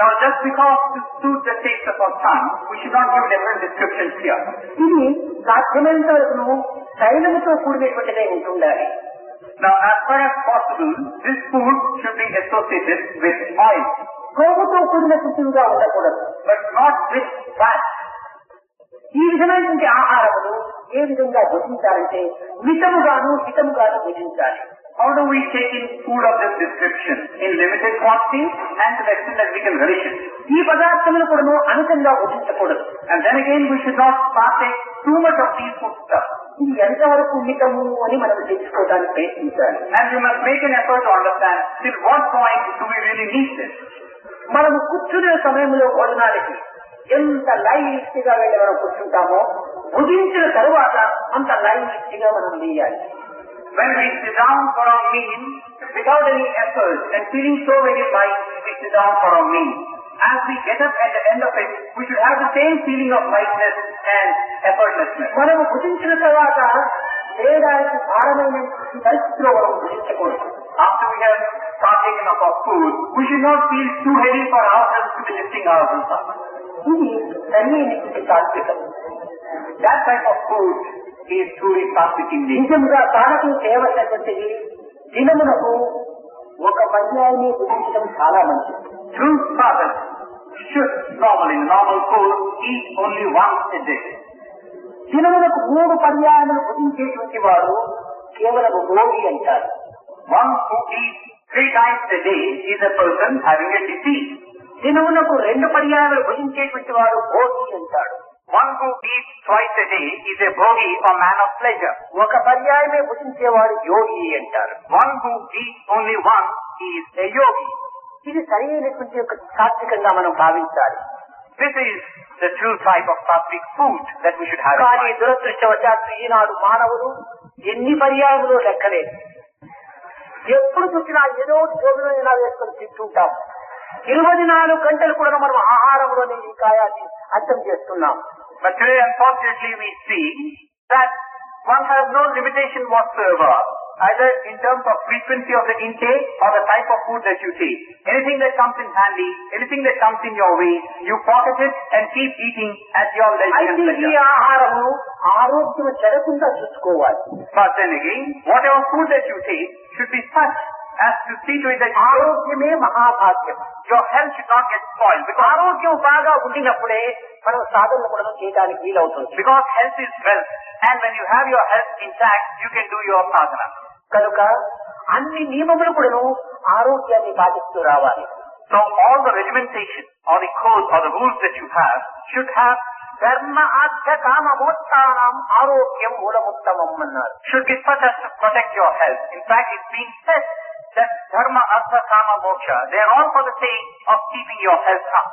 Speaker 2: Now, just because to suit the taste of our tongue, we should not give different descriptions here.
Speaker 1: ఇది సాధ్యమైనంత వరకు తైలముతో కూడినటువంటిదే ఉంటుండాలి.
Speaker 2: Now, as far as possible, this food should be associated with oil,
Speaker 1: కొవ్వుతో కూడినటువంటిగా ఉండకూడదు.
Speaker 2: but not with fat.
Speaker 1: ఈ విధమైనటువంటి ఆహారములు ఏ విధంగా భుజించాలంటే మితముగాను హితముగాను భుజించాలి.
Speaker 2: How do we take in food of this description? In limited quantity and to the extent that we can relish it.
Speaker 1: ఈ పదార్థములు కూడా అమితంగా భుజించకూడదు.
Speaker 2: And then again, we should not partake too much of these food stuff.
Speaker 1: ఇది ఎంతవరకు మితము అని మనం తెలుసుకోవడానికి ప్రయత్నించాలి.
Speaker 2: And we must make an effort to understand till what point do we really need this.
Speaker 1: మనము కూర్చునే సమయంలో భోజనానికి ఎంత లైట్ గా వెళ్ళి మనం కూర్చుంటామో భుజించిన తరువాత అంత లైట్ గా మనం వేయాలి.
Speaker 2: When we sit down for our meal, without any effort and feeling so very light, we sit down for our meal. As we get up at the end of it, we should have the same feeling of lightness and effortlessness.
Speaker 1: మనము భుజించిన తర్వాత వేయడానికి భారమైన పరిస్థితిలో మనం భుజించకూడదు.
Speaker 2: After we have partaken of our food, we should not feel too heavy for ourselves to be lifting ourselves up.
Speaker 1: ఇది సరైనటువంటి సాత్వికం.
Speaker 2: That type of food is truly sattvic indeed.
Speaker 1: నిజంగా సాధకం చేయవలసినటువంటిది దినమునకు ఒక పర్యాయాన్ని భుజించడం చాలా మంచిది.
Speaker 2: True sadhak should normally, in normal course, eat only once a day.
Speaker 1: దినమునకు 3 పర్యాయములు భుజించేటువంటి వారు కేవలం భోగి అంటారు.
Speaker 2: One who eats 3 times a day is a person having a disease.
Speaker 1: దినమునకు 2 పర్యాయములు భుజించేటువంటి వాడు భోగి అంటాడు.
Speaker 2: One who eats twice a day is a bhogi or man of pleasure.
Speaker 1: ఒక పర్యాయమే భుజించేవాడు యోగి అంటారు.
Speaker 2: One who eats only once is a yogi.
Speaker 1: ఇది సరైనటువంటి యొక్క సాత్వికంగా మనం భావించాలి.
Speaker 2: This is the true type of sattvic food that we should have.
Speaker 1: కానీ దురదృష్టవశాత్తు ఈనాడు మానవులు ఎన్ని పర్యాయములు లెక్కలేదు. ఎప్పుడు చూసినా ఏదో భోజనం వేసుకొని తింటుంటాం. 24 గంటలు కూడా మనం ఆహారంలోనే ఈ కాయాన్ని అర్థం చేస్తున్నాం.
Speaker 2: But today, unfortunately, we see that one has no limitation whatsoever, either in terms of frequency of the intake or the type of food that you take. Anything that comes in handy, anything that comes in your way, you pocket it and keep eating at your leisure and
Speaker 1: అయితే ఈ
Speaker 2: pleasure.
Speaker 1: ఆహారము ఆరోగ్యం చెడకుండా చూసుకోవాలి.
Speaker 2: But then again, whatever food that you take should be such as to see to it that
Speaker 1: ఆరోగ్యమే మహాభాగ్యం.
Speaker 2: your health should not get spoiled.
Speaker 1: ఆరోగ్యం బాగా ఉండినప్పుడే మనం సాధనలు కూడా చేయడానికి వీలవుతుంది.
Speaker 2: Because health is wealth, and when you have your health intact, you can do your sadhana.
Speaker 1: కనుక అన్ని నియమములు కూడా ఆరోగ్యాన్ని పాటిస్తూ రావాలి.
Speaker 2: So all the regimentation or the code or the rules that you have should have
Speaker 1: ధర్మ ఆర్థ కామ మోక్షానాం ఆరోగ్యం మూలముత్తమం అన్నారు.
Speaker 2: should be such as to protect your health. In fact, it's being said that dharma, artha, kama, moksha, they are all for the sake of keeping your health up.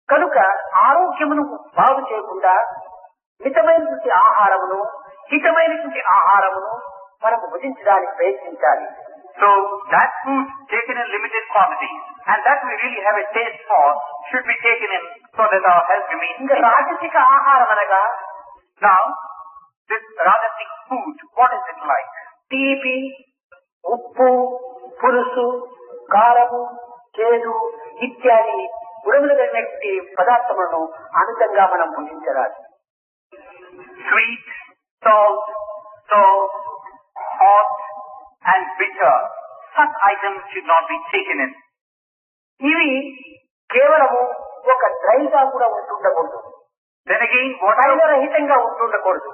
Speaker 1: కనుక ఆరోగ్యమును బాగు చేయకుండా మితమైనటువంటి ఆహారమును హితమైనటువంటి ఆహారమును మనం భుజించడానికి ప్రయత్నించాలి.
Speaker 2: So that food taken in limited quantities and that we really have a taste for should be taken in so that our health remains.
Speaker 1: ఇంకా రాజసిక ఆహారం అనగా
Speaker 2: Now, this rajasic food, what is it like?
Speaker 1: తీపి, ఉప్పు, పులుసు, కారము, చేదు ఇత్యాది గుణములు కలిగినటువంటి పదార్థములను అమితంగా మనం భుజించరాదు.
Speaker 2: Sweet, salt, sour, hot and bitter. Such items should not be taken in.
Speaker 1: ఇవి కేవలము ఒక డ్రైగా కూడా ఉంటుండకూడదు.
Speaker 2: Then again, whatever,
Speaker 1: తైలరహితంగా ఉంటుండకూడదు.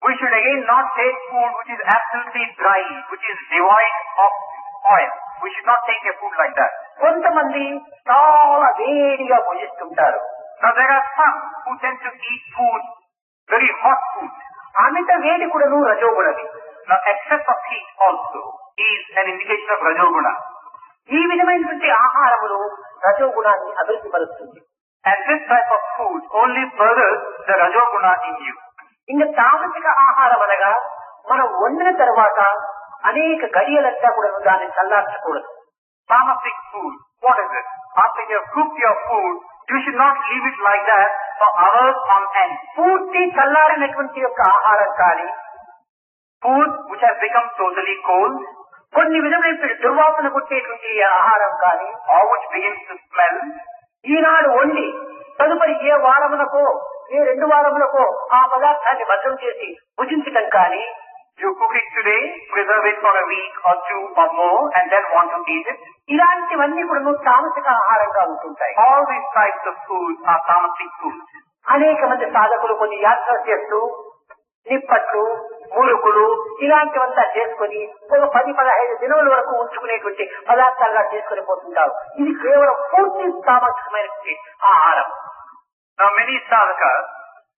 Speaker 2: we should again not take food which is absolutely dry, which is devoid of oil. We should not take a food like that.
Speaker 1: కొంతమంది చాలా వేడిగా భుజిస్తుంటారు.
Speaker 2: Now there are some who tend to eat food, very hot food.
Speaker 1: అమిత వేడి కూడాను రజోగుణది.
Speaker 2: Now excess of heat also is an indication of rajoguna.
Speaker 1: ఈ విధమైనటువంటి ఆహారములు రజోగుణాన్ని అభివృద్ధి పరుస్తుంది.
Speaker 2: And this type of food only furthers the rajoguna in you.
Speaker 1: ఇంకా తామసిక ఆహారం అనగా మనం వండిన తర్వాత అనేక గడియలంతా కూడా దాన్ని చల్లార్చకూడదు.
Speaker 2: Tamasic food, what is it? After you have cooked your food, You should not leave it like that for hours on end.
Speaker 1: పూర్తి చల్లారినటువంటి యొక్క ఆహారం కానీ,
Speaker 2: Food which has become totally cold,
Speaker 1: కొన్ని విధమైన దుర్వాసన కొట్టేటువంటి ఆహారం కానీ,
Speaker 2: or which begins to smell,
Speaker 1: ఈనాడు వండి తదుపరి ఏ వారములకో ఏ 2 వారములకో ఆ పదార్థాన్ని భద్రం చేసి భుజించటం కానీ,
Speaker 2: you cook it today, preserve it for a week or 2 or more, and then want to eat it.
Speaker 1: ఇలాంటివన్నీ కూడా తామసిక ఆహారంగా ఉంటుంటాయి.
Speaker 2: All these types of food are tamasic food.
Speaker 1: అనేక మంది సాధకులు కొన్ని యాత్రలు చేస్తూ నిప్పట్లు, మురుకులు ఇలాంటివంతా చేసుకుని ఒక 10-15 దినముల వరకు ఉంచుకునేటువంటి పదార్థాలుగా చేసుకుని పోతుంటారు. ఇది కేవలం పూర్తి తామసికమైనటువంటి ఆహారం.
Speaker 2: Now many sadhakas,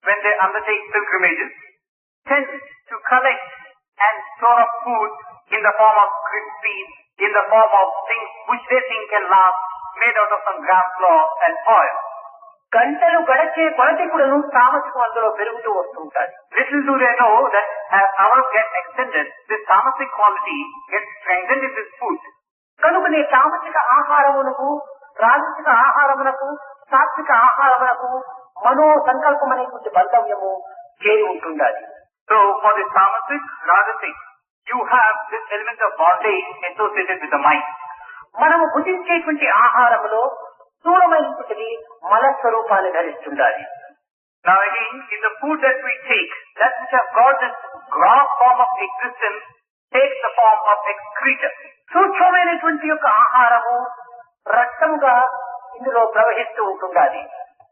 Speaker 2: when they undertake pilgrimages, tend to collect and store up food in the form of crispies, in the form of things which they think can last, made out of some grass cloth and oil.
Speaker 1: గంటలు గడిచే కొలది కూడా తామసికం అందులో పెరుగుతూ వస్తుంటారు.
Speaker 2: Little do they know that as hours get extended, this tamasic quality gets strengthened in this food.
Speaker 1: కనుకనే తామసిక ఆహారమునకు, రాజసిక ఆహారమునకు, సాత్విక ఆహారమునకు మనో సంకల్పం అనేటువంటి బంధవ్యము చేరి ఉంటుండాలి.
Speaker 2: So for this tamasic, rajasic, you have this element of bondage associated with the mind.
Speaker 1: మనము భుజించేటువంటి ఆహారములో స్థూలమైనటువంటిది మన స్వరూపాన్ని ధరిస్తుండాలి.
Speaker 2: Now again, in the food that we take, that which has got this gross form of existence takes the form of excreta.
Speaker 1: సూక్ష్మమైనటువంటి యొక్క ఆహారము రక్తముగా ఇందులో ప్రవహిస్తూ ఉంటుండాలి.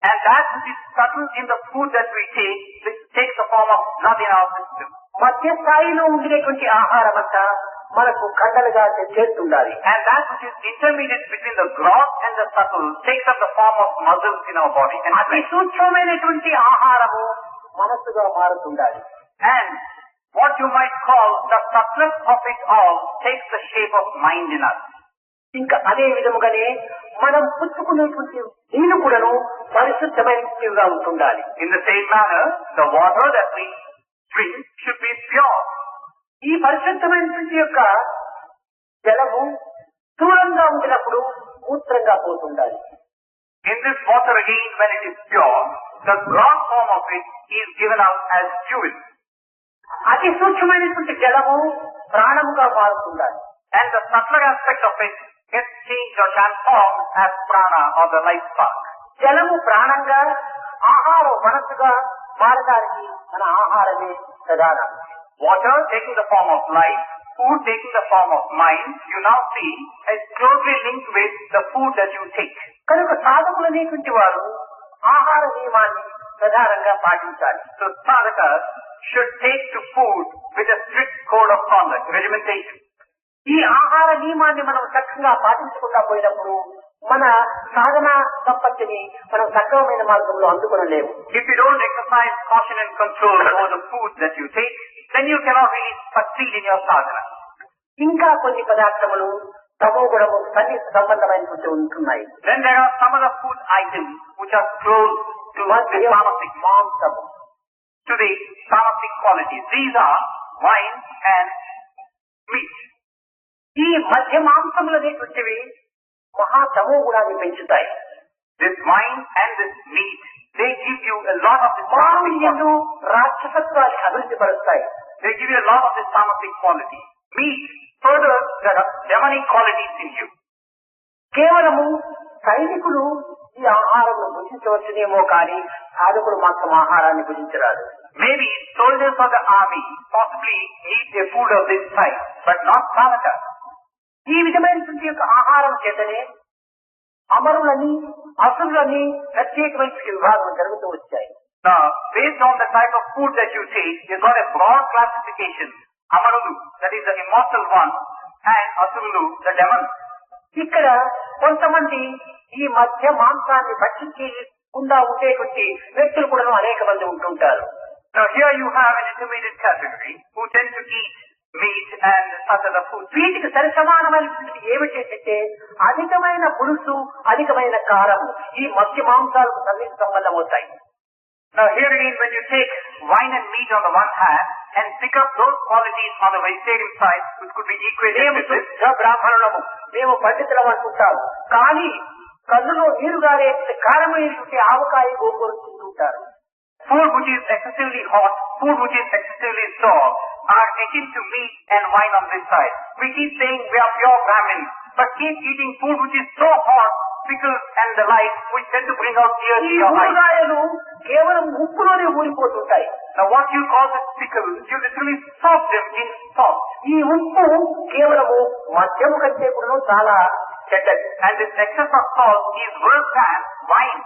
Speaker 2: And that which is subtle in the food that we take, which takes the form of blood in our system.
Speaker 1: మధ్య స్థాయిలో ఉండినటువంటి ఆహారం అంతా మనకు కండలుగా చేస్తుండాలి.
Speaker 2: And that which is intermediate between the gross and the subtle takes up the form of muscles in our body. And
Speaker 1: అతి సూక్ష్మమైనటువంటి ఆహారము మనస్సుగా మారుతుండాలి.
Speaker 2: And what you might call the subtlest of it all takes the shape of mind in us.
Speaker 1: ఇంకా అదే విధముగానే మనం పుచ్చుకునేటువంటి నీరు కూడాను పరిశుద్ధమైనదిగా ఉంటుండాలి.
Speaker 2: In the same manner, the water that we drink should be pure.
Speaker 1: ఈ పరిశుద్ధమైనటువంటి యొక్క జలము స్థూలంగా ఉండినప్పుడు మూత్రంగా పోతుండాలి.
Speaker 2: In this water again, when it is pure, the gross form of it is given out as urine.
Speaker 1: అతి సూక్ష్మమైనటువంటి జలము ప్రాణముగా మారుతుండాలి.
Speaker 2: And the subtler aspect of it gets changed or transformed as prana or the life spark.
Speaker 1: జలము ప్రాణంగా, ఆహారం మనస్సుగా మారడానికి మన ఆహారమే ప్రధానం.
Speaker 2: Water taking the form of life, food taking the form of mind, you now see is closely linked with the food that you take.
Speaker 1: కనుక సాధకులు అనేటువంటి వారు ఆహార నియమాన్ని ప్రధానంగా పాటించాలి.
Speaker 2: So sadhakas should take to food with a strict code of conduct, regimentation.
Speaker 1: ఈ ఆహార నియమాన్ని మనం చక్కగా పాటించకుండా పోయినప్పుడు మన సాధన సంపత్తిని మనం సక్రమమైన మార్గంలో అందుకొనలేము.
Speaker 2: If you don't exercise caution and control over the food that you take, then you cannot really succeed in your sadhana.
Speaker 1: ఇంకా కొన్ని పదార్థములు తమో గుణము సన్నిహిత సంబంధమైనటువంటి ఉంటున్నాయి.
Speaker 2: Then there are some other food items which are close to the tamasic,
Speaker 1: మాంసము,
Speaker 2: to the tamasic qualities. These are wine and meat.
Speaker 1: ఈ మధ్య మాంసములు అనేటువంటివి మహా తమో గుణాన్ని పెంచుతాయి.
Speaker 2: This wine and this meat, they give you a lot of this tamasic
Speaker 1: మాంసములు
Speaker 2: quality.
Speaker 1: రాక్షసత్వాన్ని అభివృద్ధి పరుస్తాయి.
Speaker 2: They give you a lot of this tamasic quality. Meat further the demonic qualities in you.
Speaker 1: కేవలము సైనికులు ఈ ఆహారం భుజించవచ్చునేమో కానీ సాధకులు మాత్రం ఆహారాన్ని భుజించరాదు.
Speaker 2: Maybe soldiers of the army possibly eat a food of this type, but not sadhakas.
Speaker 1: ఈ విధమైనటువంటి యొక్క ఆహారం చేతనే అమరులని అసురులని ప్రత్యేకమైన విభాగం జరుగుతూ వచ్చాయి.
Speaker 2: Now, based on the type of food that you take, you got a broad classification. Amarulu, that is the immortal one, and Asurulu, the demon.
Speaker 1: ఇక్కడ కొంతమంది ఈ మధ్య మాంసాన్ని భక్షించకుండా ఉండేటువంటి వ్యక్తులు కూడా అనేక మంది ఉంటుంటారు.
Speaker 2: Now here you have an intermediate category who tend to eat meat and such other food.
Speaker 1: వీటికి సరి సమానమైనటువంటి ఏమిటంటే అధికమైన పులుసు, అధికమైన కారము ఈ మధ్య మాంసాలకు సన్నిహిత సంబంధం అవుతాయి.
Speaker 2: Now here again, when you take wine and meat on the one hand and pick up those qualities on the vegetarian side, which could be equated
Speaker 1: మేము
Speaker 2: with this,
Speaker 1: శుద్ధ బ్రాహ్మణులము, మేము పండితులం అనుకుంటాము. కానీ కన్నులో నీరు గారే కారమైనటువంటి ఆవకాయ గోంగూర తింటుంటారు.
Speaker 2: Food which is excessively hot, food which is excessively sour are akin to meat and wine on this side. We keep saying we are pure Brahmins, but keep eating food which is so hot, pickles and the like, which tend to bring out tears
Speaker 1: ఈ
Speaker 2: in your eyes.
Speaker 1: ఊరగాయలు కేవలం ఉప్పులోనే ఊరిపోతుంటాయి.
Speaker 2: Now what you call as pickles, you literally soak them in salt.
Speaker 1: ఈ ఉప్పు కేవలము మద్యము కంటే కూడా చాలా చెడ్డది.
Speaker 2: And this excess of salt is worse than wine.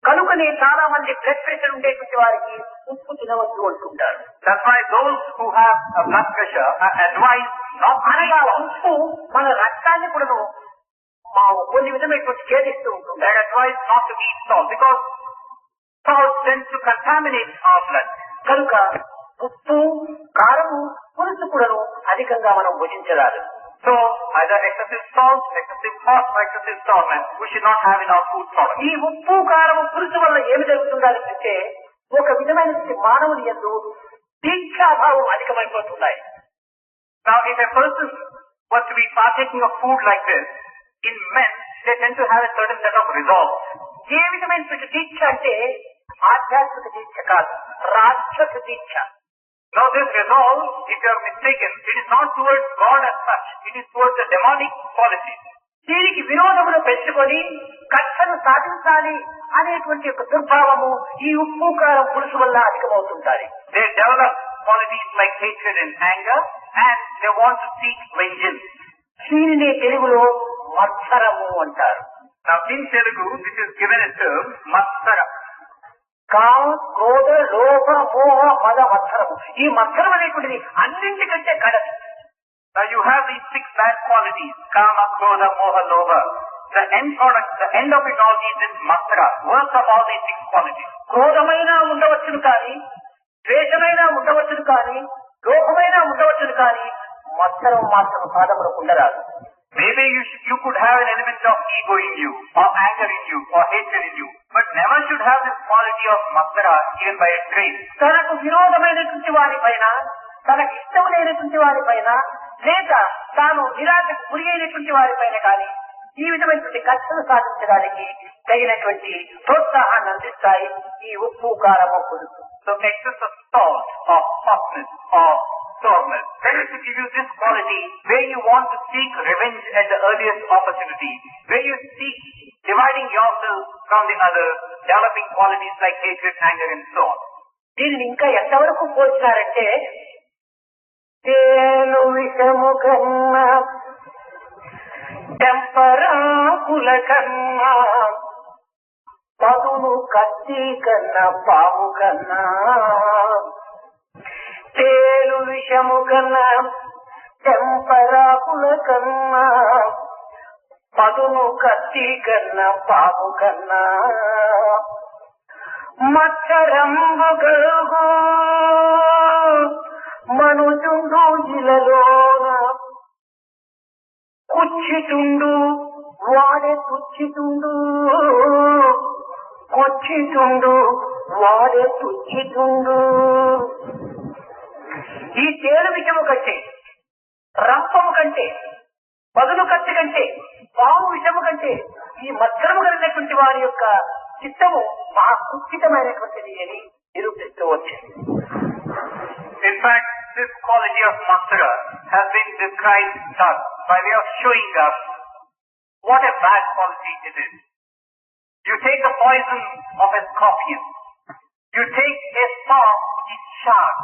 Speaker 1: కనుకనే చాలా మంది బ్లడ్ ప్రెషర్ ఉండేటువంటి వారికి ఉప్పు తినవద్దు అంటుంటారు.
Speaker 2: That's why those who have a blood pressure are advised not to
Speaker 1: అనగా
Speaker 2: eat salt.
Speaker 1: ఉప్పు మన రక్తాన్ని కూడా కొన్ని విధమైనటువంటి ఛేదిస్తూ ఉంటుంది.
Speaker 2: They are advised not to eat salt because salt tends to contaminate our blood.
Speaker 1: కనుక ఉప్పు కారము పులుసు కూడాను అధికంగా మనం భుజించరాదు.
Speaker 2: So either excessive salt, excessive hot or excessive sourness we should not have in our food product.
Speaker 1: ఈ ఉప్పు కారము పులుసు వల్ల ఏమి జరుగుతుందని అంటే ఒక విధమైనటువంటి మానవుని యందు దీక్షాభావం అధికమైపోతున్నాయి.
Speaker 2: Now if a person was to be partaking of food like this, in men they tend to have a certain set of resolve.
Speaker 1: ఏ విధమైనటువంటి దీక్ష అంటే ఆధ్యాత్మిక దీక్ష కాదు, రాక్షస దీక్ష.
Speaker 2: Now this resolve, if you are mistaken, it is not towards God as such, it is towards the demonic qualities.
Speaker 1: దీనికి విరోధమును పెంచుకొని కక్షను సాధించాలి అనేటువంటి ఒక దుర్భావము ఈ ఉప్పు కారం పులుసు వల్ల అధికమవుతుంటాయి.
Speaker 2: They develop qualities like hatred and anger and they want to seek vengeance.
Speaker 1: దీనినే తెలుగులో మత్సరము అంటారు.
Speaker 2: Now in Telugu this is given a term, matsara.
Speaker 1: కామ క్రోధ లోభ మోహ మద మత్సరము. ఈ మత్సరం అనేటువంటిది అన్నింటికంటే కడది.
Speaker 2: Now you have these 6 bad qualities, kama, krodha, moha, lobha. The end product, the end of it all is this matsara, worst of all these 6 qualities.
Speaker 1: క్రోధమైనా ఉండవచ్చును కానీ, ద్వేషమైనా ఉండవచ్చును కానీ, లోభమైనా ఉండవచ్చును కానీ, మత్సరం మాత్రం పాదములకు ఉండరాదు.
Speaker 2: Maybe you could have an element of ego in you, or anger in you, or hatred in you, but never should have this quality of matsara even by a trace.
Speaker 1: తనకు విరోధమైనటువంటి వారి పైన, తనకు ఇష్టం లేనటువంటి వారి పైన, లేక తాను నిరాశకు గురి అయినటువంటి వారి పైన కానీ ఈ విధమైనటువంటి కష్టం సాధించడానికి తగినటువంటి ప్రోత్సాహాన్ని అందిస్తాయి ఈ ఉప్పు కారము పులుసు.
Speaker 2: So excess of salt, or hotness, or sourness tends to give you this quality where you want to seek revenge at the earliest opportunity, where you seek dividing yourself from the other, developing qualities like hatred, anger and so on.
Speaker 1: దీనిని ఇంకా ఎంతవరకు పోల్చినారంటే తేను విషము కన్నా టెంపరాకుల కన్నా పదును కత్తి కన్నా పాము కన్నా తేలు విషము కన్నా టెంపరాకుల కన్నా పదును కత్తి కన్నా పాము కన్నా మత్సరంబు గలుగు మనుజుండు ఇలలోన కుచ్చితుండు వాడే తుచ్చితుండు కుచ్చితుండు వాడే తుచ్చితుండు. ఈ తేలు విషము కంటే, రంపము కంటే, పదును కత్తి కంటే, పాము విషము కంటే ఈ మత్సరము కలిగినటువంటి వారి యొక్క చిత్తము మహా కుచితమైనటువంటిది అని నిరూపిస్తూ వచ్చింది.
Speaker 2: In fact, this quality of matsara has been described thus by way of showing us what a bad quality it is. You take the poison of a scorpion, you take a saw which is sharp,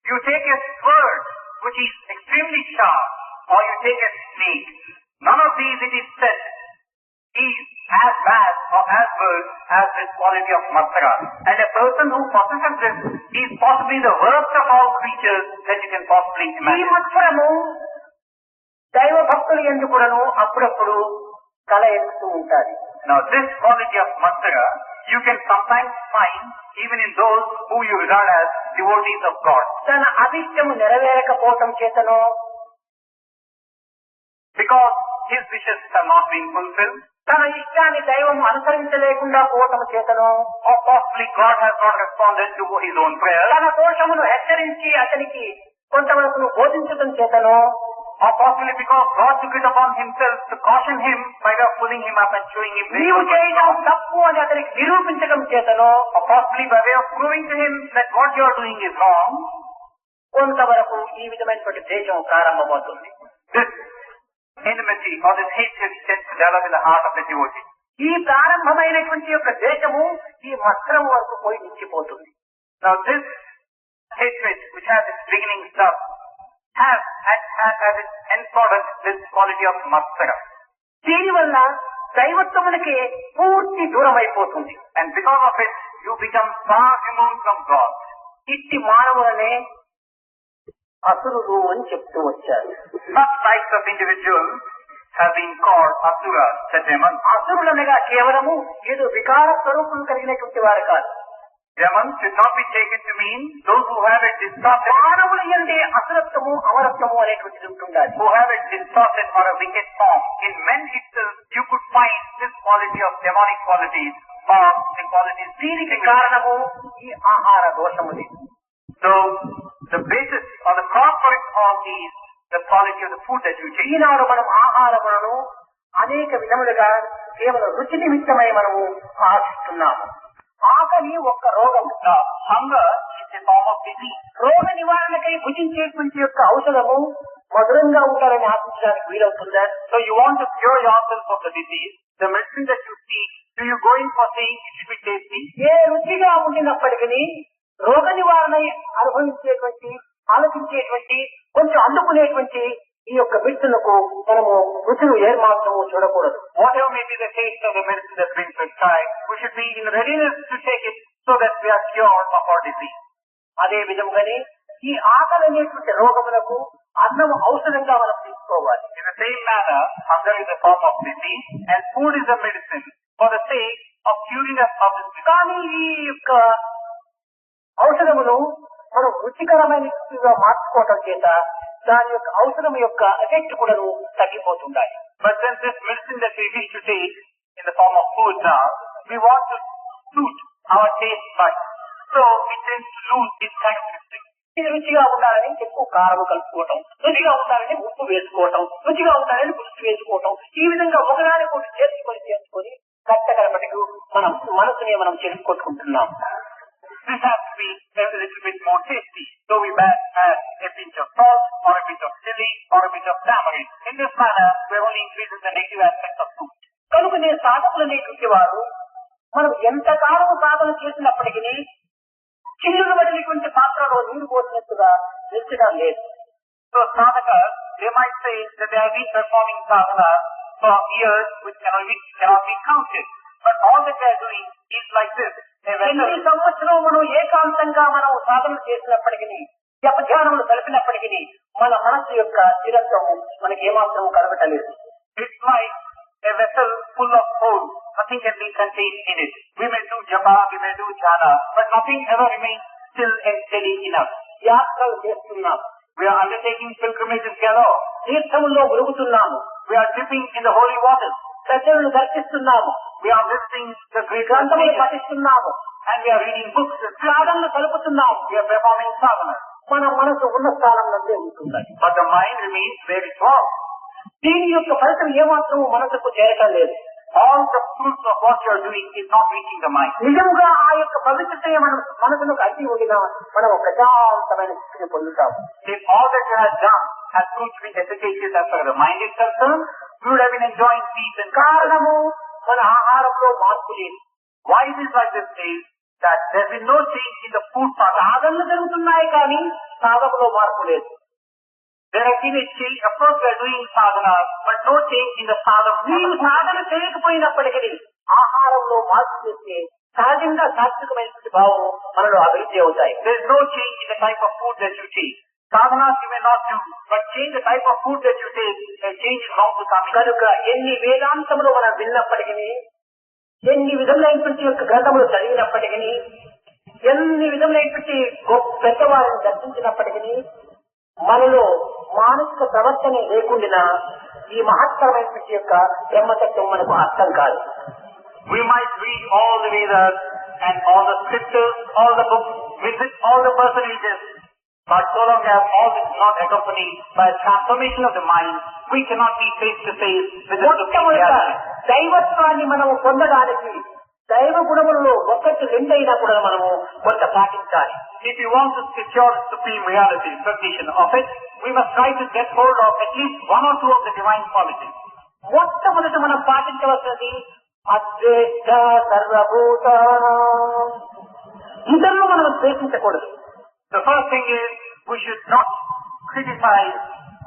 Speaker 2: you take a sword which is extremely sharp, or you take a snake. None of these, it is said, is as bad or as good as this quality of matsara. And a person who possesses this is possibly the worst of all creatures that you can possibly
Speaker 1: ఈ
Speaker 2: imagine.
Speaker 1: మత్సరము దైవ భక్తులు ఎందుకు కూడాను అప్పుడప్పుడు తల ఎత్తుతూ ఉంటారు.
Speaker 2: Now this quality of matsara you can sometimes find even in those who you regard as devotees of God.
Speaker 1: తన అభిష్టము నెరవేరకపోవటం చేతనో,
Speaker 2: Because his wishes have not been fulfilled,
Speaker 1: తన ఇష్టాన్ని దైవం అనుసరించలేకుండా పోవటం చేతనో,
Speaker 2: or possibly God has not responded to his own prayer,
Speaker 1: తన దోషమును హెచ్చరించి అతనికి కొంతవరకు బోధించడం చేతనో,
Speaker 2: Or possibly because God took it upon himself to caution him by way of pulling him up and showing him where he
Speaker 1: నీవు
Speaker 2: was
Speaker 1: చేయడం
Speaker 2: wrong.
Speaker 1: తప్పు అని అతనికి నిరూపించడం చేతనో
Speaker 2: Or possibly by way of proving to him that what you are doing is wrong.
Speaker 1: కొంతవరకు ఈ విధమైనటువంటి దేశం ప్రారంభమవుతుంది.
Speaker 2: This enmity or this hatred tends to develop in the heart of the devotee.
Speaker 1: ఈ ప్రారంభమైనటువంటి యొక్క దేశము ఈ మత్సరం వరకు పోయి నిలిచిపోతుంది.
Speaker 2: Now this hatred, which has its beginning stuff, has as its end product this quality of matsara.
Speaker 1: దీనివల్ల దైవత్వమునకే పూర్తి దూరం అయిపోతుంది.
Speaker 2: And because of it, you become far removed from God.
Speaker 1: ఇట్టి మానవులనే అసురులు అని చెప్తూ వచ్చారు.
Speaker 2: Such types of individuals have been called asuras, the demons.
Speaker 1: అసురులనగా కేవలము ఏదో వికార స్వరూపం కలిగినటువంటి వారు కాదు.
Speaker 2: Demons should not be taken to mean those who have a distorted,
Speaker 1: మానవులు ఎందే అసురత్వము అమరత్వము అనేటువంటిది ఉంటుండాలి.
Speaker 2: who have a distorted or a wicked form. In men itself, you could find this quality of demonic qualities or the qualities.
Speaker 1: దీనికి కారణము ఈ ఆహార దోషములే.
Speaker 2: So, the basis or the cause for it all is the quality of the food that you take.
Speaker 1: ఈనాడు మనం ఆహారములను అనేక విధములుగా కేవలం రుచి నిమిత్తమై మనము ఆశిస్తున్నాము. ఆకలి ఒక్క రోగం.
Speaker 2: Hunger is a form of disease.
Speaker 1: రోగ నివారణకై భుజించేటువంటి యొక్క ఔషధము మధురంగా ఉండాలని ఆశించడానికి వీలవుతుందా?
Speaker 2: So you want to cure yourself of the disease. The medicine that you seek, do you go in for saying it should be tasty?
Speaker 1: ఏ రుచిగా ఉండినప్పటికీ రోగ నివారణ అనుభవించేటువంటి ఆలోచించేటువంటి కొంచెం అందుకునేటువంటి ఈ యొక్క మెడిసిన్కు మనము రుచులు ఏమాత్రము చూడకూడదు.
Speaker 2: Whatever may be the taste of the medicine that's been prescribed, we should be in readiness to take it so that we are cured of our disease.
Speaker 1: అదే విధంగానే ఈ ఆకలి అనేటువంటి రోగములకు అన్నం ఔషధంగా మనం తీసుకోవాలి.
Speaker 2: In the same manner, hunger is a form of disease and food is a medicine for the sake of curing us of this disease.
Speaker 1: కానీ ఈ యొక్క ఔషధమును మనం రుచికరమైనగా మార్చుకోవటం చేత దాని యొక్క ఔషధం యొక్క ఎఫెక్ట్ కూడా తగ్గిపోతుండాలి.
Speaker 2: But since this medicine that we wish to take in the form of food now, we want to suit our taste buds. So it tends to lose its characteristics.
Speaker 1: ఇది రుచిగా ఉండాలని ఎక్కువ కారం కలుపుకోవటం, రుచిగా ఉండాలని ఉప్పు వేసుకోవటం, రుచిగా ఉండాలని పులుసు వేసుకోవటం, ఈ విధంగా ఒకదానికొకటి చేసుకొని కట్టకలపటికి మనం మనసునే మనం చేసుకొట్టుకుంటున్నాం.
Speaker 2: This has to be a little bit more tasty. So we add a pinch of salt or a bit of chili or a bit of tamarind. In this manner, we are only increasing the negative aspect of food.
Speaker 1: కనుకనే సాధకులు అనేటువంటి వారు మనం ఎంతకాలం సాధన చేసినప్పటికీ చిల్లులు పడినటువంటి పాత్రలో నీరు పోసినట్టుగా నిచ్చడం లేదు.
Speaker 2: So sadhakas, they might say that they have been performing sadhana for years which cannot be counted. But all that they are doing is like this.
Speaker 1: ఎన్ని సంవత్సరములు ఏకాంతంగా మనం సాధన చేసినప్పటికీ జపధ్యానములు కలిపినప్పటికీ మన మనస్సు యొక్క స్థిరత్వము మనకి ఏమాత్రం కలగటలేదు.
Speaker 2: It's like a vessel full of holes. Nothing can be contained in it. We may do japa, we may do jhana, but nothing ever remains still and steady enough.
Speaker 1: యాత్రలు చేస్తున్నాం,
Speaker 2: We are undertaking pilgrimages galore.
Speaker 1: తీర్థముల్లో మురుగుతున్నాము,
Speaker 2: We are dipping in the holy waters.
Speaker 1: ప్రజలను దర్శిస్తున్నాము,
Speaker 2: We are visiting the great
Speaker 1: గ్రంథములు
Speaker 2: sages,
Speaker 1: పఠిస్తున్నాము,
Speaker 2: and we are reading books.
Speaker 1: సాధనలు కలుపుతున్నాము.
Speaker 2: We are performing sadhana.
Speaker 1: మన మనసు ఉన్న స్థానం నందే ఉంటుంది.
Speaker 2: But the mind remains where it was.
Speaker 1: దీని యొక్క ఫలితం ఏమాత్రము మనసుకు చేరటం లేదు.
Speaker 2: All the fruits of what you are doing is not reaching the mind.
Speaker 1: నిజంగా ఆ యొక్క పవిత్రత మనం మనసును అడ్డి ఉండినా మనం ఒక ప్రశాంతమైన స్థితిని పొందుతాము.
Speaker 2: If all that you have done has proved to be efficacious as far as the mind is concerned, you would have been enjoying peace and
Speaker 1: కారణము మన ఆహారంలో మార్పు లేదు.
Speaker 2: why it is like this is that there has been no change in the food part.
Speaker 1: సాధనలు జరుగుతున్నాయి కానీ సాధనలో మార్పు లేదు.
Speaker 2: There has been a change. Of course, we are doing sadhana, but no change in the sadhana.
Speaker 1: నీవు సాధన చేయకపోయినప్పటికీ ఆహారంలో మార్పు చేస్తే సహజంగా సాత్వికమైనటువంటి భావం మనలో అభివృద్ధి అవుతాయి.
Speaker 2: There is no change in the type of food that you take. Sadhanas you may not do, but change the type of food that you take, a change is bound to come in.
Speaker 1: కనుక ఎన్ని వేదాంతములు మనం విన్నప్పటికీ, ఎన్ని విధములైనటువంటి యొక్క గ్రంథములు చదివినప్పటికీ, ఎన్ని విధములైనటువంటి గొప్ప పెద్దవారిని దర్శించినప్పటికీ మనలో మానసిక ప్రవర్తన లేకుండా ఈ మహత్తరమైనటువంటి యొక్క బ్రహ్మతత్వం మనకు అర్థం కాదు.
Speaker 2: We might read all the Vedas and all the scriptures, all the books, visit all the personages, But so long as all this is not accompanied by a transformation of the mind, we cannot be face to face with the supreme
Speaker 1: మొట్టమొదట
Speaker 2: reality.
Speaker 1: దైవత్వాన్ని మనము పొందడానికి దైవ గుణములలో ఒకటి రెండైనా కూడా మనము కొంత పాటించాలి.
Speaker 2: If you want to secure supreme reality, recognition of it, we must try to get hold of at least one or two of the divine qualities.
Speaker 1: మొట్టమొదట మనం పాటించవలసినది అద్వేష్ట సర్వభూతానాం. ఇతరులు మనం ద్వేషించకూడదు.
Speaker 2: The first thing is we should not criticize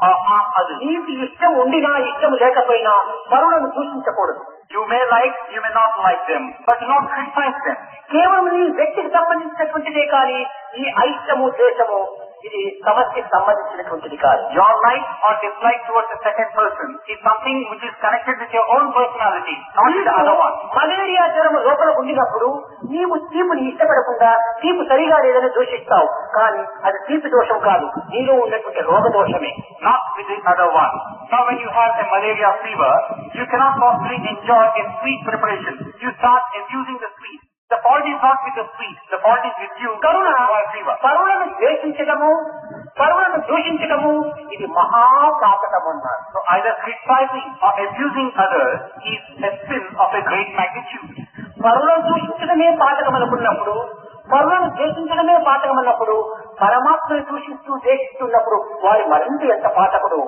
Speaker 2: or harm others.
Speaker 1: నీకు ఇష్టం ఉండినా ఇష్టం లేకపోయినా పరులను దూషించకూడదు.
Speaker 2: You may like, you may not like them, but do not criticize them.
Speaker 1: కేవలం నీ వ్యక్తికి సంబంధించినటువంటిదే కానీ ఈ అయిష్టము ద్వేషము ఇది సమస్యకు సంబంధించినటువంటిది కాదు.
Speaker 2: Your like or dislike towards the second person is something which is connected with your own personality, not with the other one.
Speaker 1: Malaria జ్వరం లోపల ఉండినప్పుడు నీవు తీపుని ఇష్టపడకుండా తీపు సరిగా లేదని దూషిస్తావు, కానీ అది తీపి దోషం కాదు, నీలో ఉన్నటువంటి రోగ దోషమే.
Speaker 2: Not with the other one. Now when you have a malaria fever, you cannot possibly enjoy a sweet preparation. You start abusing the sweet. The fault is not with the sweet. The fault is with you.
Speaker 1: Karuna
Speaker 2: Fever.
Speaker 1: పరులను ద్వేషించడము పరులను దూషించడము ఇది మహాపాతకం అన్నారు.
Speaker 2: So either criticizing or abusing others is a sin of a great magnitude.
Speaker 1: పరులను దూషించడమే పాతకం అనుకున్నప్పుడు, పరులను ద్వేషించడమే పాతకం అన్నప్పుడు పరమాత్మను దూషిస్తూ ద్వేషిస్తున్నప్పుడు వారి మరింత ఎంత పాతకుడు.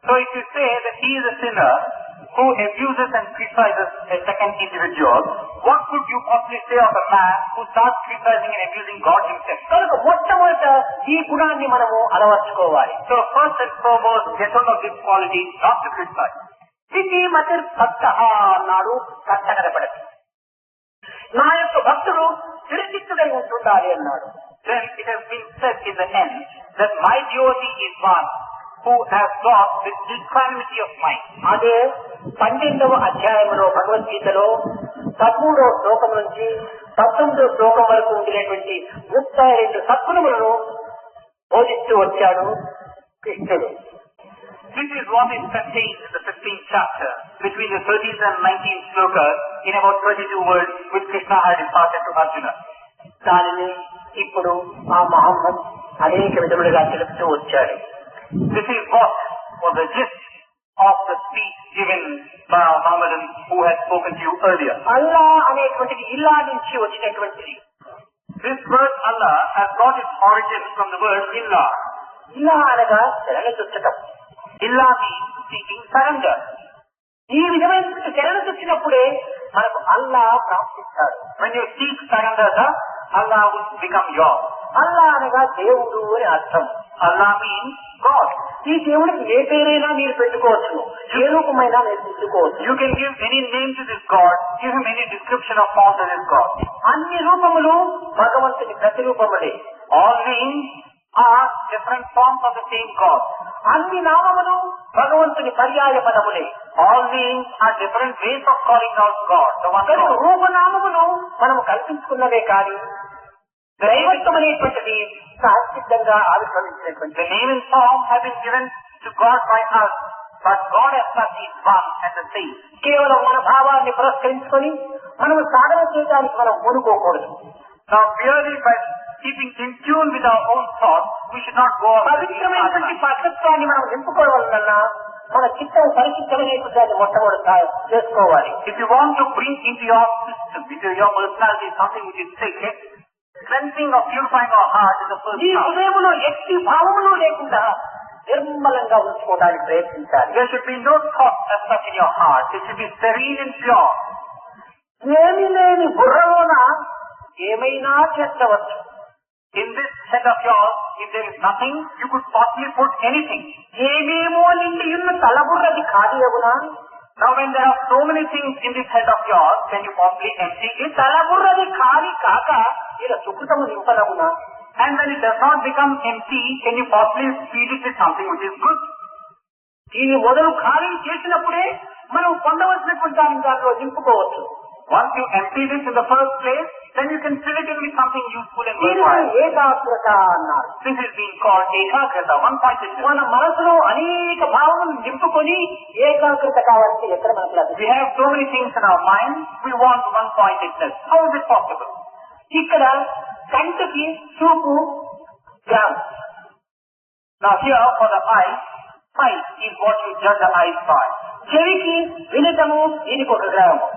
Speaker 2: So if you say that he is a sinner who abuses and criticizes a second individual, what could you possibly say of a man who starts criticizing and abusing God himself?
Speaker 1: కనుక మొట్టమొదట ఈ గుణాన్ని మనము అలవర్చుకోవాలి.
Speaker 2: So first and foremost, get hold of this quality, not to criticize.
Speaker 1: స్థితి మతిర్ భక్త అన్నాడు కట్టకడపడదు. నా యొక్క భక్తుడు చిరచిత్తుడై ఉంటుండాలి అన్నాడు.
Speaker 2: Then it has been said in the end that my devotee is one who has got the equanimity of mind.
Speaker 1: అదే 12వ అధ్యాయంలో భగవద్గీతలో 13వ శ్లోకం నుంచి 19వ శ్లోకం వరకు ఉండినటువంటి 32 సద్గుణములను బోధిస్తూ వచ్చాడు కృష్ణుడు.
Speaker 2: This is what is contained in the 15th chapter, between the 13th and 19th slokas, in about 32 words, which Krishna had imparted to Arjuna.
Speaker 1: దానిని ఇప్పుడు ఆ మహమ్మద్ అనేక విధములుగా తెలుపుతూ వచ్చాడు.
Speaker 2: This is what was the gist of the speech given by our Muhammadan who had spoken to you earlier.
Speaker 1: అల్లా అనేటువంటిది ఇల్లా నుంచి వచ్చినటువంటిది.
Speaker 2: This word Allah has got its origin from the word Illah.
Speaker 1: ఇలా అనగా శరణుచొచ్చటం.
Speaker 2: Illah means seeking surrender.
Speaker 1: ఈ విధమైన శరణ చొచ్చినప్పుడే మనకు అల్లా ప్రాప్తిస్తాడు.
Speaker 2: When you seek surrender, Allah will become yours.
Speaker 1: అల్లా అనగా దేవుడు అని అర్థం.
Speaker 2: Allah means God.
Speaker 1: ఈ దేవుడికి ఏ పేరైనా మీరు పెట్టుకోవచ్చు, ఏ రూపమైనా మీరు పెట్టుకోవచ్చు.
Speaker 2: You can give any name to this God, give him any description of form to this God.
Speaker 1: అన్ని రూపములు భగవంతుని ప్రతిరూపములే.
Speaker 2: All names are different forms of the same God.
Speaker 1: అన్ని నామములు భగవంతుని పర్యాయ పదములే.
Speaker 2: All names are different ways of calling out God. The one
Speaker 1: కనుక
Speaker 2: God.
Speaker 1: రూపనామములు మనము కల్పించుకున్నవే కానీ దైవత్వం అనేటువంటిది సహసిద్ధంగా ఆవిర్భవించినటువంటి.
Speaker 2: The name and form have been given to God by us, but God as such is one and the same.
Speaker 1: కేవలం మన భావాన్ని పురస్కరించుకొని మనము సాధన చేయడానికి మనం పూనుకోకూడదు.
Speaker 2: Now merely by keeping in tune with our own thoughts, we should not go on.
Speaker 1: పవిత్రమైనటువంటి పద్ధత్వాన్ని మనం నింపుకోవాలన్నా మన చిత్తం పరిశుద్ధమైనటువంటి దాన్ని మొట్టమొదటి చేసుకోవాలి.
Speaker 2: If you want to bring into your system, into your personality something which is sacred, cleansing or purifying our heart is the first
Speaker 1: ఈ
Speaker 2: step.
Speaker 1: హృదయములో ఎట్టి భావములు లేకుండా నిర్మలంగా ఉంచుకోవడానికి ప్రయత్నించాలి.
Speaker 2: There should be no thought as such in your heart. It should be serene and pure.
Speaker 1: ఏమీ లేని బుర్రలోన ఏమైనా చేర్చవచ్చు.
Speaker 2: In this head of yours, if there is nothing, you could possibly put anything.
Speaker 1: ఏమేమో నిండి ఉన్న తలబుర్రది ఖాళీ అవునా?
Speaker 2: Now when there are so many things in this head of yours, can you possibly empty it?
Speaker 1: తలబుర్రది ఖాళీ కాక ఇలా సుకృతము నింపనవునా?
Speaker 2: And when it does not become empty, can you possibly feed it with something which is good?
Speaker 1: దీని మొదలు ఖాళీ చేసినప్పుడే మనం పొందవలసినటువంటి దానిలో నింపుకోవచ్చు.
Speaker 2: Once you empty this in the first place, then you can fill it in with something useful and
Speaker 1: దీనిని
Speaker 2: worthwhile.
Speaker 1: ఏకాగ్రత అన్నారు.
Speaker 2: This is being called ekagrata, one-pointedness.
Speaker 1: మన మనసులో అనేక భావనలు నింపుకొని ఏకాగ్రత కావాల్సి ఎక్కడ మనకు లభిస్తుంది?
Speaker 2: We have so many things in our mind, we want one-pointedness. How is it possible?
Speaker 1: ఇక్కడ కంటికి చూపు gram,
Speaker 2: Now here for the eye, sight is what you judge the eyes by.
Speaker 1: చెవికి వినటము దీనికి ఒక గ్రహము.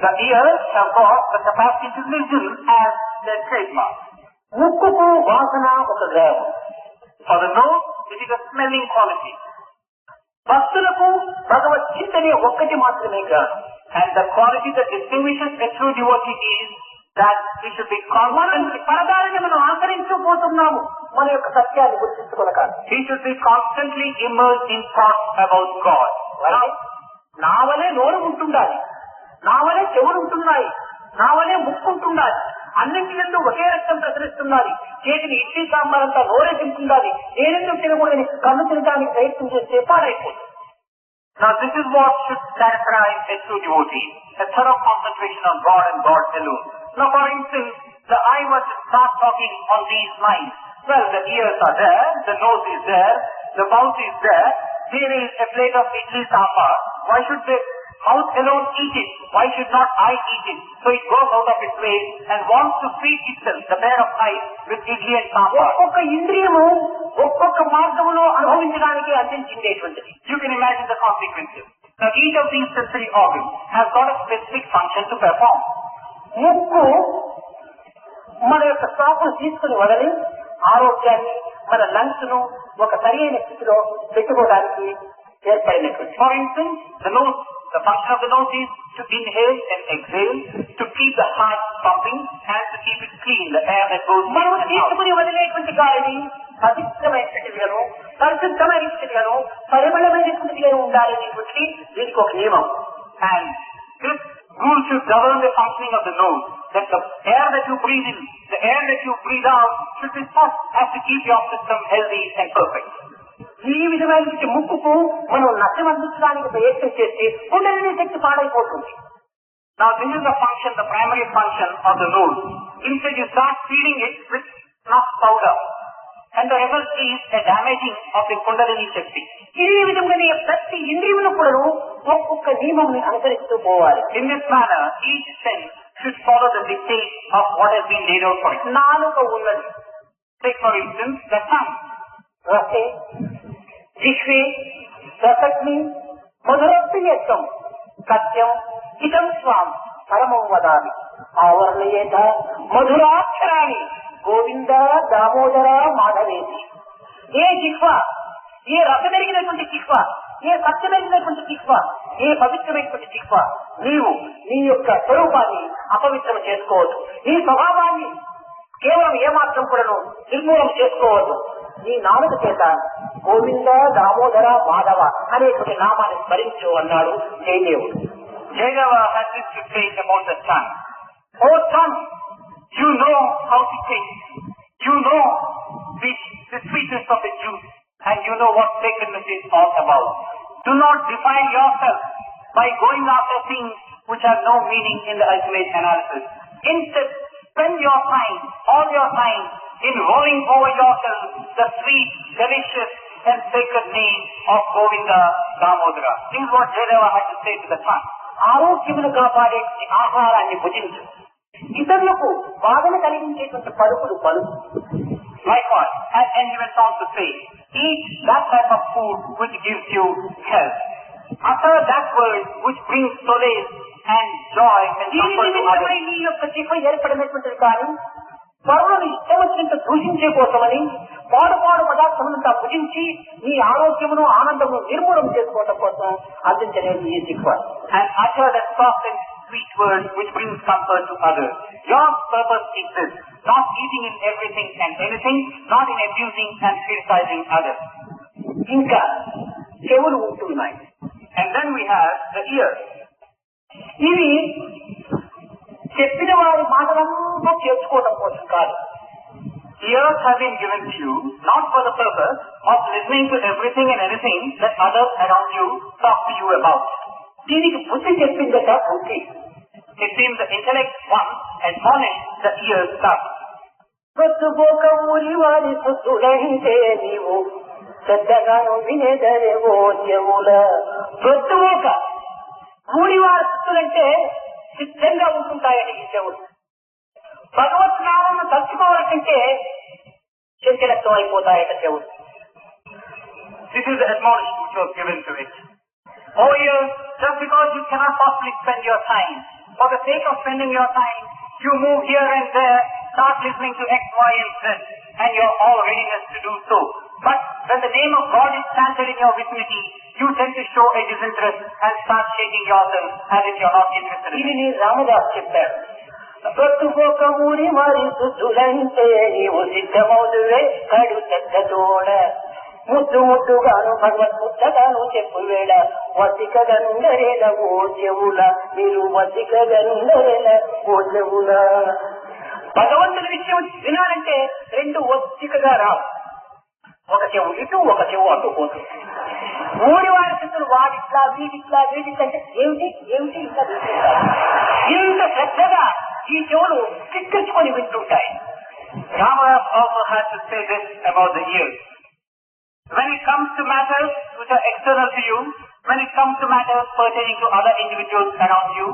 Speaker 2: The ears have got the capacity to listen as their trademark.
Speaker 1: ముక్కుకు వాసన ఒక గ్రహము.
Speaker 2: For the nose, it is a smelling quality.
Speaker 1: భక్తులకు భగవత్ చింతనే ఒక్కటి మాత్రమే గ్రహం.
Speaker 2: And the quality that distinguishes a true devotee is that he should be confident.
Speaker 1: పరదాలని మనం ఆచరించబోతున్నాము. మన యొక్క సత్యాన్ని గుర్తించుకోలేక
Speaker 2: He should be constantly immersed in thoughts about God.
Speaker 1: నా వలే నోరు ఉంటుండాలి, నా వలే చెవులు ఉంటున్నాయి, నా వలే ముక్కు ఉంటుండాలి, అన్నింటిలో ఒకే రక్తం ప్రసరిస్తున్నది, చేతిని ఇడ్లీ సాంబారంతా నోరే తింటుండాలి, నేనెందుకు తినకూడదని కన్ను తినడానికి ప్రయత్నం చేస్తే పాడైపోతుంది.
Speaker 2: Now this is what should characterize a true devotee, a thorough concentration on God and God alone. Now for instance, the eye was to start talking on these lines. Well, the ears are there, the nose is there, the mouth is there, here is a plate of idli sambar. Why should the mouth alone eat it? Why should not I eat it? So it goes out of its way and wants to feed itself, the pair of eyes, with idli and sambar.
Speaker 1: ఒక్కొక్క ఇంద్రియము ఒక్కొక్క మార్గంలో అనుభవించడానికి అందించిందేటువంటిది.
Speaker 2: You can imagine the consequences. Now each of these sensory organs has got a specific function to perform.
Speaker 1: ముక్కు మన యొక్క శ్వాసను తీసుకుని వదలి ఆరోగ్యాన్ని, మన లంగ్స్ ను ఒక సరైన స్థితిలో పెట్టుకోవడానికి ఏర్పడినటువంటి.
Speaker 2: For instance, the function of the nose is to inhale and exhale, to keep the heart pumping and to keep it clean, the air that goes in
Speaker 1: మనం
Speaker 2: and out.
Speaker 1: తీసుకుని వదిలేటువంటి గాలిని పవిత్రమైనటువంటిదిగాను, పరిశుద్ధమైనటువంటిదిగాను, పరిమళమైనటువంటిదిగాను ఉండాలనేటువంటి దీనికి ఒక నియమం.
Speaker 2: And this rule should govern the functioning of the nose, that the air that you breathe in, the air that you breathe out should be such as to keep your system healthy and perfect.
Speaker 1: ఈ విధమైనటువంటి ముక్కుకు మనం నష్టం అందించడానికి ప్రయత్నం చేస్తే ఉండలేని శక్తి పాడైపోతుంది.
Speaker 2: Now this is the function, the primary function of the nose. Instead you start feeding it with snuff powder, and the result is a damaging of the Kundalini Shakti.
Speaker 1: ఈ విధంగానే ప్రతి ఇంద్రియమును కూడా ఒక్కొక్క నియమం అనుసరిస్తూ పోవాలి.
Speaker 2: In this manner, each sense should follow the dictates of what has been laid out for it.
Speaker 1: నాలుక ఉన్నది.
Speaker 2: Take for instance the tongue.
Speaker 1: రసే జిహ్వే రసగ్ని మధురప్రియత్వం సత్యం ఇదం స్వాం పరమం వదామి ఆవర్ణయేత మధురాక్షరాణి గోవింద దామోదర మాధవేతి. ఏ జిహ్వ, ఏ రసమెరిగినటువంటి జిహ్వ, ఏ సత్యమెరిగినటువంటి జిహ్వ, ఏ పవిత్రమైనటువంటి జిహ్వ, నీవు నీ యొక్క స్వరూపాన్ని అపవిత్రం చేసుకోవద్దు, నీ స్వభావాన్ని కేవలం ఏమాత్రం కూడా నిర్మూలన చేసుకోవద్దు. నీ నాలుక చేత గోవింద దామోదర మాధవ అనేటువంటి నామాన్ని స్మరించు అన్నాడు జయదేవుడు.
Speaker 2: Jayadeva has this to say about the tongue. Oh tongue, you know how to taste. You know the sweetness of the juice, and you know what sacredness is all about. Do not define yourself by going after things which have no meaning in the ultimate analysis. Instead, spend your time, all your time, in rolling over yourself the sweet, delicious and sacred name of Govinda Damodara. This is what Jayadeva had to say to the tongue.
Speaker 1: ఆరోగ్యమును కాపాడే ఆహారాన్ని భుజించు, ఇతరులకు బాధను కలిగించేటువంటి పలుకులు పలుకు.
Speaker 2: Likewise, and he went on to say, eat that type of food which gives you health. Utter that word which brings solace and joy and
Speaker 1: ఈ
Speaker 2: comfort to
Speaker 1: నిమిత్తమై
Speaker 2: others.
Speaker 1: నీ యొక్క జిహ్వ ఏర్పడినటువంటిది కానీ పరులను ఇష్టం వచ్చినంత దూషించే కోసమని పాడు పదార్థములంతా భుజించి నీ ఆరోగ్యమును ఆనందమును నిర్మూలన చేసుకోవడం కోసం అందించలేదు ఈ జిహ్వ.
Speaker 2: And utter that soft and sweet word which brings comfort to others. Your purpose is this, not eating in everything and anything, not in abusing and criticizing others.
Speaker 1: ఇంకా చెవులు ఉంటున్నాయి.
Speaker 2: And then we have the ears.
Speaker 1: ఇవి చెప్పిన వారి మాటలంతా చేర్చుకోవడం కోసం కాదు.
Speaker 2: Ears have been given to you not for the purpose of listening to everything and anything that others around you talk to you about.
Speaker 1: దీనికి బుద్ధి చెప్పిందట బుద్ధి.
Speaker 2: It seems the intellect once admonished the ears thus.
Speaker 1: ప్రొద్దుపోక ఊరి వారి సుతులంటే నీవు శ్రద్ధగాను వినేదరేవో చెవుల. ప్రొద్దుపోక ఊరి వారి సుతులంటే సిద్ధంగా ఉంటుంటాయట ఈ చెవులు. భగవత్ నామను తలుచుకోవాలంటే చంచలత్వం అయిపోతాయట చెవులు.
Speaker 2: This is the admonition which was given to it. O ears, just because you cannot possibly spend your time, for the sake of spending your time, you move here and there, start listening to X, Y, and Z, and you're all readiness to do so. But when the name of God is chanted in your vicinity, you tend to show a disinterest and start shaking yourself as if you're not interested in it.
Speaker 1: ఇది రామదాస్ చెప్పాడు. బ్రతుకొక ఊరి మరి శుద్ధులంటే నీవు సిద్ధమవుదువే కడు చెత్తతోడ ముద్దు ముద్దుగాను భగవత్ ముద్దగాను చెప్పు వేళ వసికగనుండరేల ఓ చెవుల మీరు వసికగనుండరేల ఓ చెవుల. భగవంతుని విషయం వినాలంటే రెండు వసికగా రావు. ఒక చెవు ఇటు ఒక చెవు అటు పోతుంది. ఊరి వారి స్థితులు వాడిట్లా వీడిట్లా వీడిట్లంటే ఏమిటి ఏమిటి ఇంకా ఇంత శ్రద్ధగా ఈ చెవులు చిక్కించుకొని వింటుంటాయి.
Speaker 2: Ramadas also has to say this about the ears. When it comes to matters which are external to you, when it comes to matters pertaining to other individuals around you,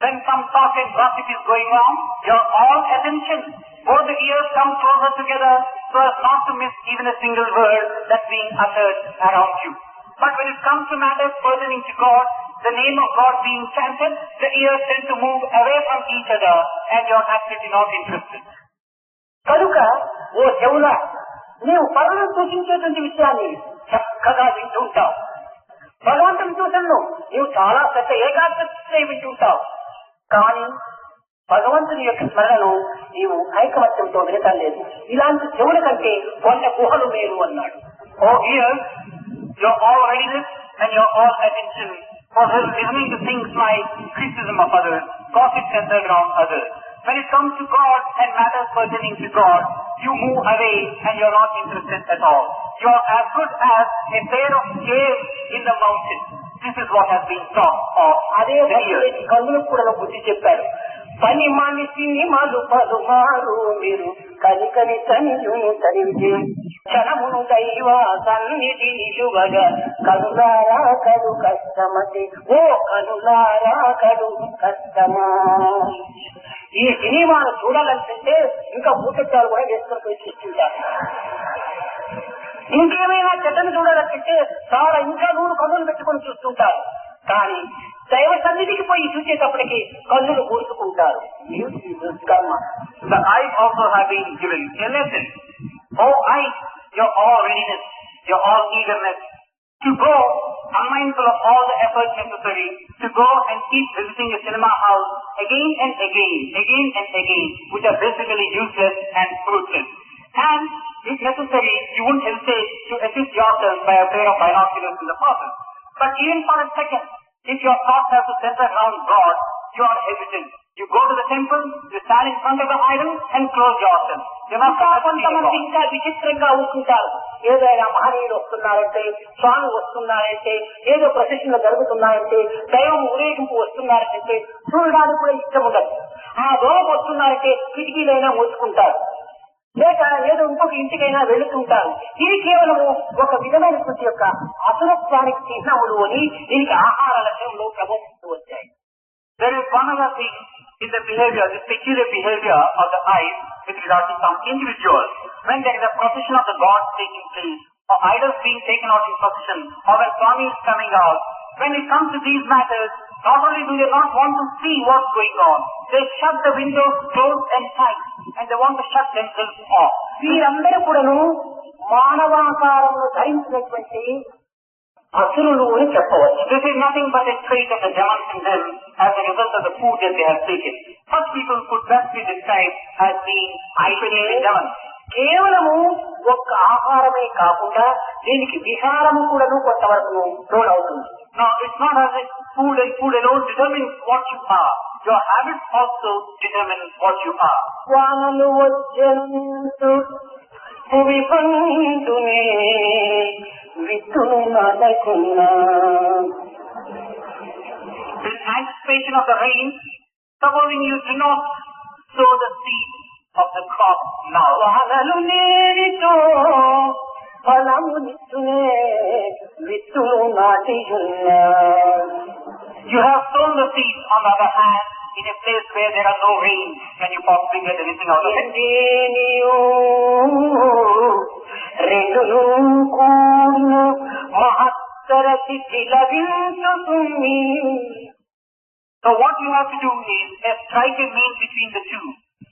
Speaker 2: when some talk and gossip is going on, your all attention, both the ears come closer together so as not to miss even a single word that's being uttered around you. But when it comes to matters pertaining to God, the name of God being chanted, the ears tend to move away from each other and you're absolutely not interested.
Speaker 1: కనుక ఓ చెవుల నీవు పరులను సూచించేటువంటి విషయాన్ని చక్కగా వింటుంటావు. భగవంతుని సూచనలు నీవు చాలా పెద్ద ఏకాగ్రత వింటుంటావు. కానీ భగవంతుని యొక్క స్మరణను నీవు ఐకమత్యంతో వినటం లేదు. ఇలాంటి చెవుల కంటే కొండ గుహలు మేలు అన్నాడు.
Speaker 2: Oh ears, you're all readiness and you're all attention for listening to things like criticism of others, gossip centered around others. When it comes to God and matters pertaining to God, you move away and you're not interested at all. You're as good as a pair of caves in the mountains. This is what has been taught of
Speaker 1: అదే కన్నులకు కూడా బుద్ధి చెప్పారు. పని మనిషి మలు పలుమారు మీరు కనికని తనియును తరివితే క్షణమును దైవ సన్నిధి నిలువగా కనులారా కడు కష్టమతే ఓ కనులారా కడు కష్టమా. ఈ సినిమాను చూడాలంటే ఇంకా భూతత్వాలు కూడా వేసుకొని పోయి చూస్తుంటారు. ఇంకేమైనా చెడ్డను చూడాలంటే చాలా ఇంకా 100 కన్నులు పెట్టుకొని చూస్తుంటారు. కానీ దైవ సన్నిధికి పోయి చూసేటప్పటికి కన్నులు కూర్చుకుంటారు.
Speaker 2: The eyes also have been given a lesson. Oh eyes, you're all readiness, you're all eagerness to go, unmindful of all the efforts necessary to go and keep visiting a cinema house again and again, which are basically useless and fruitless. And if necessary, you wouldn't hesitate to assist yourself by a pair of binoculars in the process. But even for a second, if your thoughts have to center around God, you are hesitant. You go to the temple, you stand in front of the idol and close yourself.
Speaker 1: కొంతమంది ఇంకా విచిత్రంగా ఉంటుంటారు. ఏదైనా మహనీయులు వస్తున్నారంటే, స్వామి వస్తున్నారంటే, ఏదో ప్రొసెషన్లు జరుగుతున్నాయంటే, దైవం ఊరేగింపు వస్తున్నారంటే చూడడానికి కూడా ఇష్టం ఉండదు. ఆ దూరం వస్తున్నారంటే కిటికీలైనా మూసుకుంటారు, లేక ఏదో ఇంకొక ఇంటికైనా వెళుతుంటారు. ఇది కేవలము ఒక విధమైనటువంటి యొక్క అసురత్వానికి చిహ్నములు అని దీనికి ఆహార లక్ష్యంలో ప్రబోధిస్తూ వచ్చాయి.
Speaker 2: There is one other thing in the behavior, this peculiar behavior of the eyes with regard to some individuals. When there is a procession of the gods taking place, or idols being taken out in procession, or when Swami is coming out, when it comes to these matters, not only do they not want to see what's going on, they shut the windows close and tight, and they want to shut themselves off.
Speaker 1: వీరందరూ కూడాను మానవాకారంలో ధరించినటువంటి అసురులు అని చెప్పవచ్చు.
Speaker 2: This is nothing but a trait of the demons in them as a result of the food that they have taken. Such people could best be described as being hyphenated demons.
Speaker 1: కేవలము ఒక్క ఆహారమే కాకుండా దీనికి విహారము కూడాను కొంతవరకు తోడవుతుంది.
Speaker 2: Now, it's not as if food and food alone determines what you are. Your habits also determine what you are.
Speaker 1: వానలు వచ్చెందు విపంతునే విత్తును నాటకున్నా.
Speaker 2: In anticipation of the rain, supposing you do not sow the seed of the crop now.
Speaker 1: వానలు నేరితో ఫలమునిస్తునే విత్తును నాటియున్నా.
Speaker 2: You have sown the seed on the other hand in a place where there are no rains. Can you possibly get anything out of it?
Speaker 1: రెండును కూడిన అక్షరసిద్ధి లభించుతుంది.
Speaker 2: So what you have to do is a strike a mean between the two.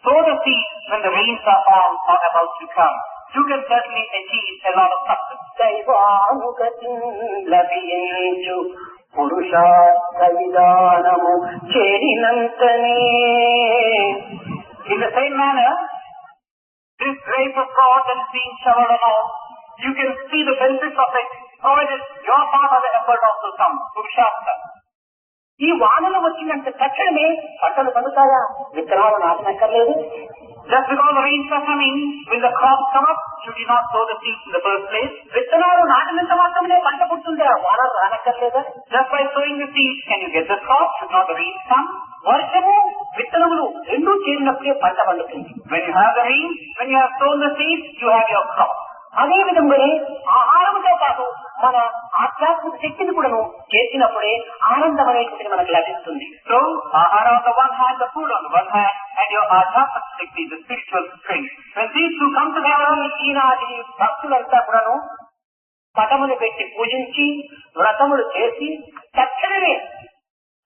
Speaker 2: Sow the seed when the rains are on or about to come. You can certainly achieve a lot of success.
Speaker 1: దైవానుగతి లభించు పురుషార్థ విధానము చేరినంతనే.
Speaker 2: In the same manner, this grace of God that is being showered on all, you can see the benefits of it, provided your part of the effort also comes. Purushartha.
Speaker 1: ఈ వానలు వచ్చినంత తక్షణమే పంటలు పండుతాయా? విత్తనాలు నాటనక్కర్లేదు.
Speaker 2: Just because the rains are coming, will the crops come up? Should you not sow the seeds in the first place?
Speaker 1: విత్తనాలు నాటినంత మాత్రమే పంట పుడుతుందా? వానలు రానక్కర్లేదా?
Speaker 2: Just by sowing the seeds, can you get the crop? Should not the rains come?
Speaker 1: వర్షము విత్తనములు రెండూ చేరినప్పుడే పంట పండుతుంది.
Speaker 2: When you have the rains, when you have sown the seeds, you have your crop.
Speaker 1: అదే విధంగానే ఆహారంతో పాటు మన ఆధ్యాత్మిక శక్తిని కూడాను చేసినప్పుడే ఆనందం అనేటువంటిది మనకు లభిస్తుంది.
Speaker 2: So, ahara on the one hand, the food on the one hand, and your adhyatmic shakti, the spiritual strength. When these two come together,
Speaker 1: ఈనాటి భక్తులంతా కూడాను పటములు పెట్టి పూజించి వ్రతములు చేసి తక్షణమే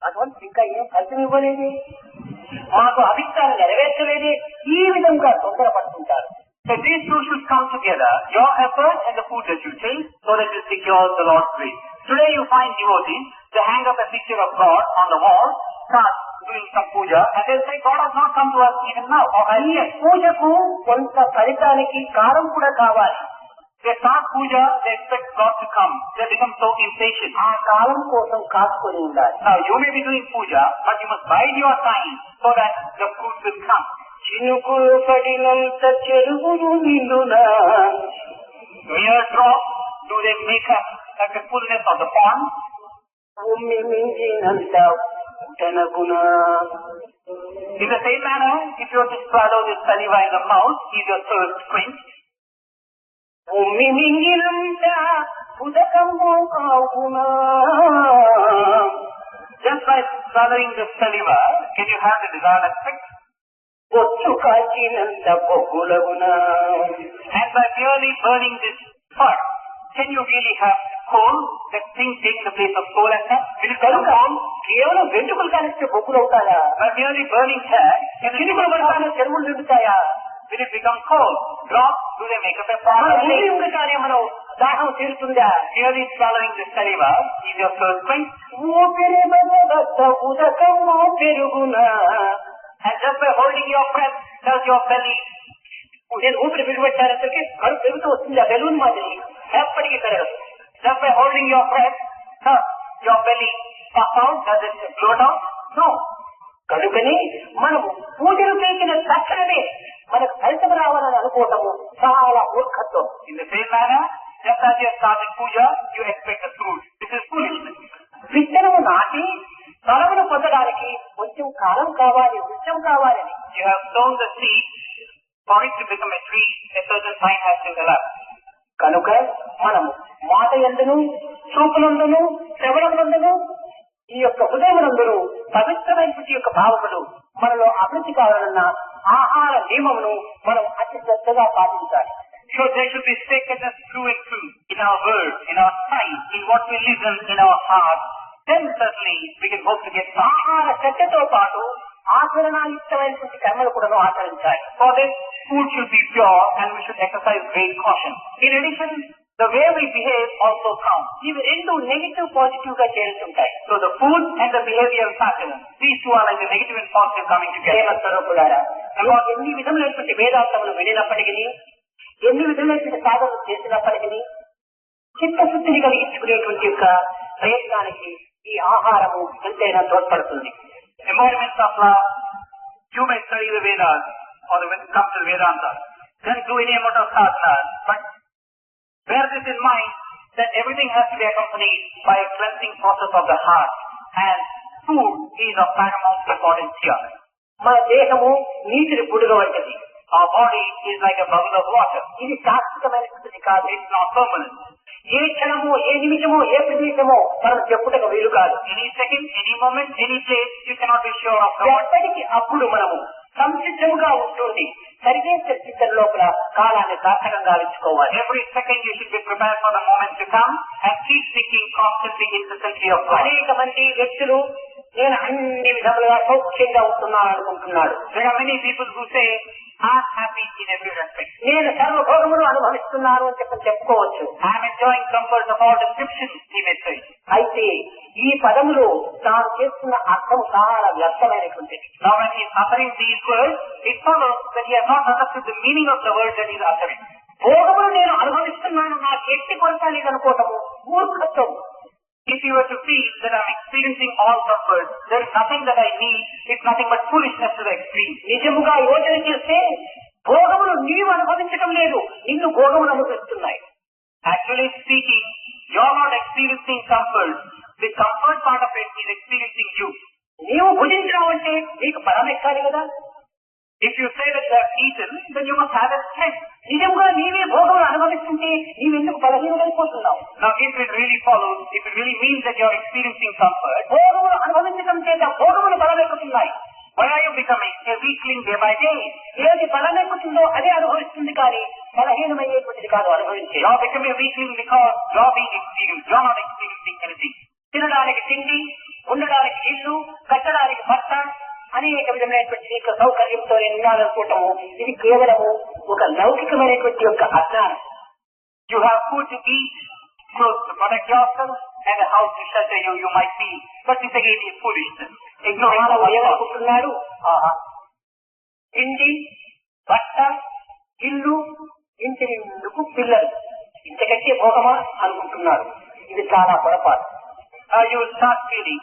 Speaker 1: భగవంతుడు ఇంకా ఏం ఫలితం ఇవ్వలేదే, మాకు అభిష్టాన్ని నెరవేర్చలేదే, ఈ విధంగా తొందరపడుతుంటారు.
Speaker 2: So these two should come together, your effort and the food that you take, so that you secure the Lord's grace. Today you find devotees, they hang up a picture of God on the wall, start doing some puja, and they'll say, God has not come to us even now.
Speaker 1: ఈ పూజకు కొంత ఫలితానికి కాలం కూడా కావాలి.
Speaker 2: They start puja, they expect God to come. They become so impatient.
Speaker 1: ఆ కాలం కోసం కాచుకొని ఉండాలి.
Speaker 2: Now you may be doing puja, but you must bide your time so that the fruit will come.
Speaker 1: చినుకులు పడినంత చెరువులు నిండునా,
Speaker 2: Mere drops, do they make up like the fullness of the pond?
Speaker 1: భూమి మించినంత ఉటనగునా.
Speaker 2: In the same manner, if you were to swallow this saliva in the mouth, is your thirst quenched?
Speaker 1: భూమి మింగినంత ఉదకము ఆగునా.
Speaker 2: Just by swallowing the saliva, can you have the desired effect?
Speaker 1: ఒచ్చు కాచినంత బొగ్గులగునా.
Speaker 2: And by merely burning this fur, can you really have coal? That thing taking the place of coal and that? Will it become coal?
Speaker 1: కేవలం వెంట్రుకలు కానిస్తే బొగ్గులు అవుతాయా?
Speaker 2: By merely burning hair, can it
Speaker 1: చినుకులు
Speaker 2: become
Speaker 1: పడతానే చెరువులు నిండుతాయా?
Speaker 2: will it become coal? Drops, do they make up a
Speaker 1: మన
Speaker 2: pond?
Speaker 1: భూమి ఉండగానే మనం దాహం తీరుతుందా?
Speaker 2: Merely swallowing the saliva, is your thirst quenched?
Speaker 1: ఊపిరి బలబద్ద ఉదకము పెరుగునా.
Speaker 2: And just by holding your breath, does your belly,
Speaker 1: నేను ఊపిరి బిడిపెట్టారంటే కడుపు పెరుగుతూ వస్తుంది. ఆ బెలూన్ మాదిరి ఎప్పటికీ పెరగదు.
Speaker 2: just by holding your breath, your belly puff out, does it float out? No.
Speaker 1: కనుకని మనము పూజలు చేసిన తక్షణమే మనకు ఫలితం రావాలని అనుకోవటము చాలా మూర్ఖత్వం.
Speaker 2: In the same manner, just as you have started puja, you expect the fruit. This is foolishness.
Speaker 1: విత్తనము నాటి ఫలమును పొందడానికి కొంచెం కాలం కావాలి, వృక్షం కావాలని.
Speaker 2: You have sown the seed, for it to become a tree, a certain time has to elapse.
Speaker 1: కనుక మనము మాట యందును, చూపునందును, శ్రవణమునందును, ఈ యొక్క హృదయమునందును పవిత్రమైనటువంటి యొక్క భావములు మనలో అభివృద్ధి కావాలన్న ఆహార నియమమును మనం అతి శ్రద్ధగా పాటించాలి.
Speaker 2: So there should be sacredness through and through, in our words, in our sight, in what we listen, in our heart. Then certainly we can hope to get some.
Speaker 1: ఆహార శ్రద్ధతో పాటు ఆచరణాయుక్తమైనటువంటి కర్మలు కూడా ఆచరించాలి.
Speaker 2: For this, food should be pure and we should exercise great caution. In addition, the way we behave also counts.
Speaker 1: ఇవి రెండు negative positive గా చేరుతుంటాయి.
Speaker 2: So the food and the behavioral pattern, these two are like the negative and positive coming together.
Speaker 1: ప్రేమ స్వరూపులారా, ఎన్ని విధములైనటువంటి వేదాంతములు వినినప్పటికీ, ఎన్ని విధములైనటువంటి సాధనలు చేసినప్పటికీ చిత్తశుద్ధిని కలిగించుకునేటువంటి యొక్క ప్రయత్నానికి ఈ ఆహారము ఎంతైనా తోడ్పడుతుంది.
Speaker 2: Embodiments of love, you may study the Vedas or when it comes to Vedanta, then do any amount of sadhana, but bear this in mind that everything has to be accompanied by a cleansing process of the heart, and food is of paramount importance here.
Speaker 1: మన దేహము నీటిని బుడగ వంటిది.
Speaker 2: Our body is like a bubble of water.
Speaker 1: ఇది శాశ్వతమైనటువంటి కాదు.
Speaker 2: It's not permanent.
Speaker 1: ఏ క్షణము, ఏ నిమిషము, ఏ ప్రదేశమో మనం చెప్పుటకు వీలు కాదు.
Speaker 2: Any second, any moment, any place, you cannot be sure of God.
Speaker 1: ఎప్పటికీ అప్పుడు మనము సంసిద్ధముగా ఉంటుంది. సరిగే చర్చించడం లోపల కాలాన్ని సార్థకంగా ఉంచుకోవాలి.
Speaker 2: Every second you should be prepared for the moment to come and keep thinking constantly incessantly of God.
Speaker 1: అనేక మంది వ్యక్తులు నేను అన్ని విధములుగా సౌఖ్యంగా ఉంటున్నాను అనుకుంటున్నాడు.
Speaker 2: There are many people who say, I'm happy in every respect.
Speaker 1: నేను సర్వభోగములు అనుభవిస్తున్నాను అని చెప్పుకోవచ్చు.
Speaker 2: I'm enjoying comfort of all descriptions, he may say.
Speaker 1: అయితే ఈ పదములు తాను చేస్తున్న అర్థం చాలా వ్యర్థమైనటువంటిది.
Speaker 2: Now when he is uttering these words, it follows that he has not understood the meaning of the words that he is uttering.
Speaker 1: భోగములు నేను అనుభవిస్తున్నాను, నాకు ఎట్టి కొరత లేదనుకోవటము మూర్ఖత్వం.
Speaker 2: If you were to feel that I'm experiencing all comfort, there is nothing that I need, it's nothing but foolishness to the extreme.
Speaker 1: నిజముగా యోచన చేస్తే భోగములు నీవు అనుభవించటం లేదు, నిన్ను భోగములు అనుభవిస్తున్నాయి.
Speaker 2: Actually speaking, you're not experiencing comfort. The comfort part of it is experiencing you.
Speaker 1: నీవు భుజించడం అంటే నీకు బలం ఎక్కాలి కదా.
Speaker 2: If you say that you have eaten, then you must have a strength.
Speaker 1: నిజంగా నీవే భోగములు అనుభవిస్తుంటే నీవెందుకు బలహీనుడైపోతున్నావు?
Speaker 2: Now if it really follows, if it really means that you're experiencing comfort,
Speaker 1: భోగములు అనుభవించడం చేత భోగములు బలమెక్కుతున్నాయి.
Speaker 2: why are you becoming a weakling day by day?
Speaker 1: ఏది బలమెక్కుతుందో అదే అనుభవిస్తుంది కానీ బలహీనమయ్యేటువంటిది కాదు అనుభవించే.
Speaker 2: You're becoming a weakling because you're being experienced. You're not experiencing anything.
Speaker 1: తినడానికి తిండి, ఉండడానికి ఇల్లు, కట్టడానికి బట్ట, అనేక విధమైనటువంటి సౌకర్యంతో ఉండాలనుకోవటము ఇది కేవలము ఒక లౌకికమైనటువంటి యొక్క అజ్ఞానం.
Speaker 2: You have food to eat, clothes to protect yourself, and a house to shelter you, you might be. But this again is foolishness. Ignoring the word.
Speaker 1: ఏమనుకుంటున్నాడు? తిండి, బట్ట, ఇల్లు, ఇంటి నిండుకు పిల్లలు, ఇంతకంటే భోగమా అనుకుంటున్నాడు. ఇది చాలా పొరపాటు.
Speaker 2: You will start feeling,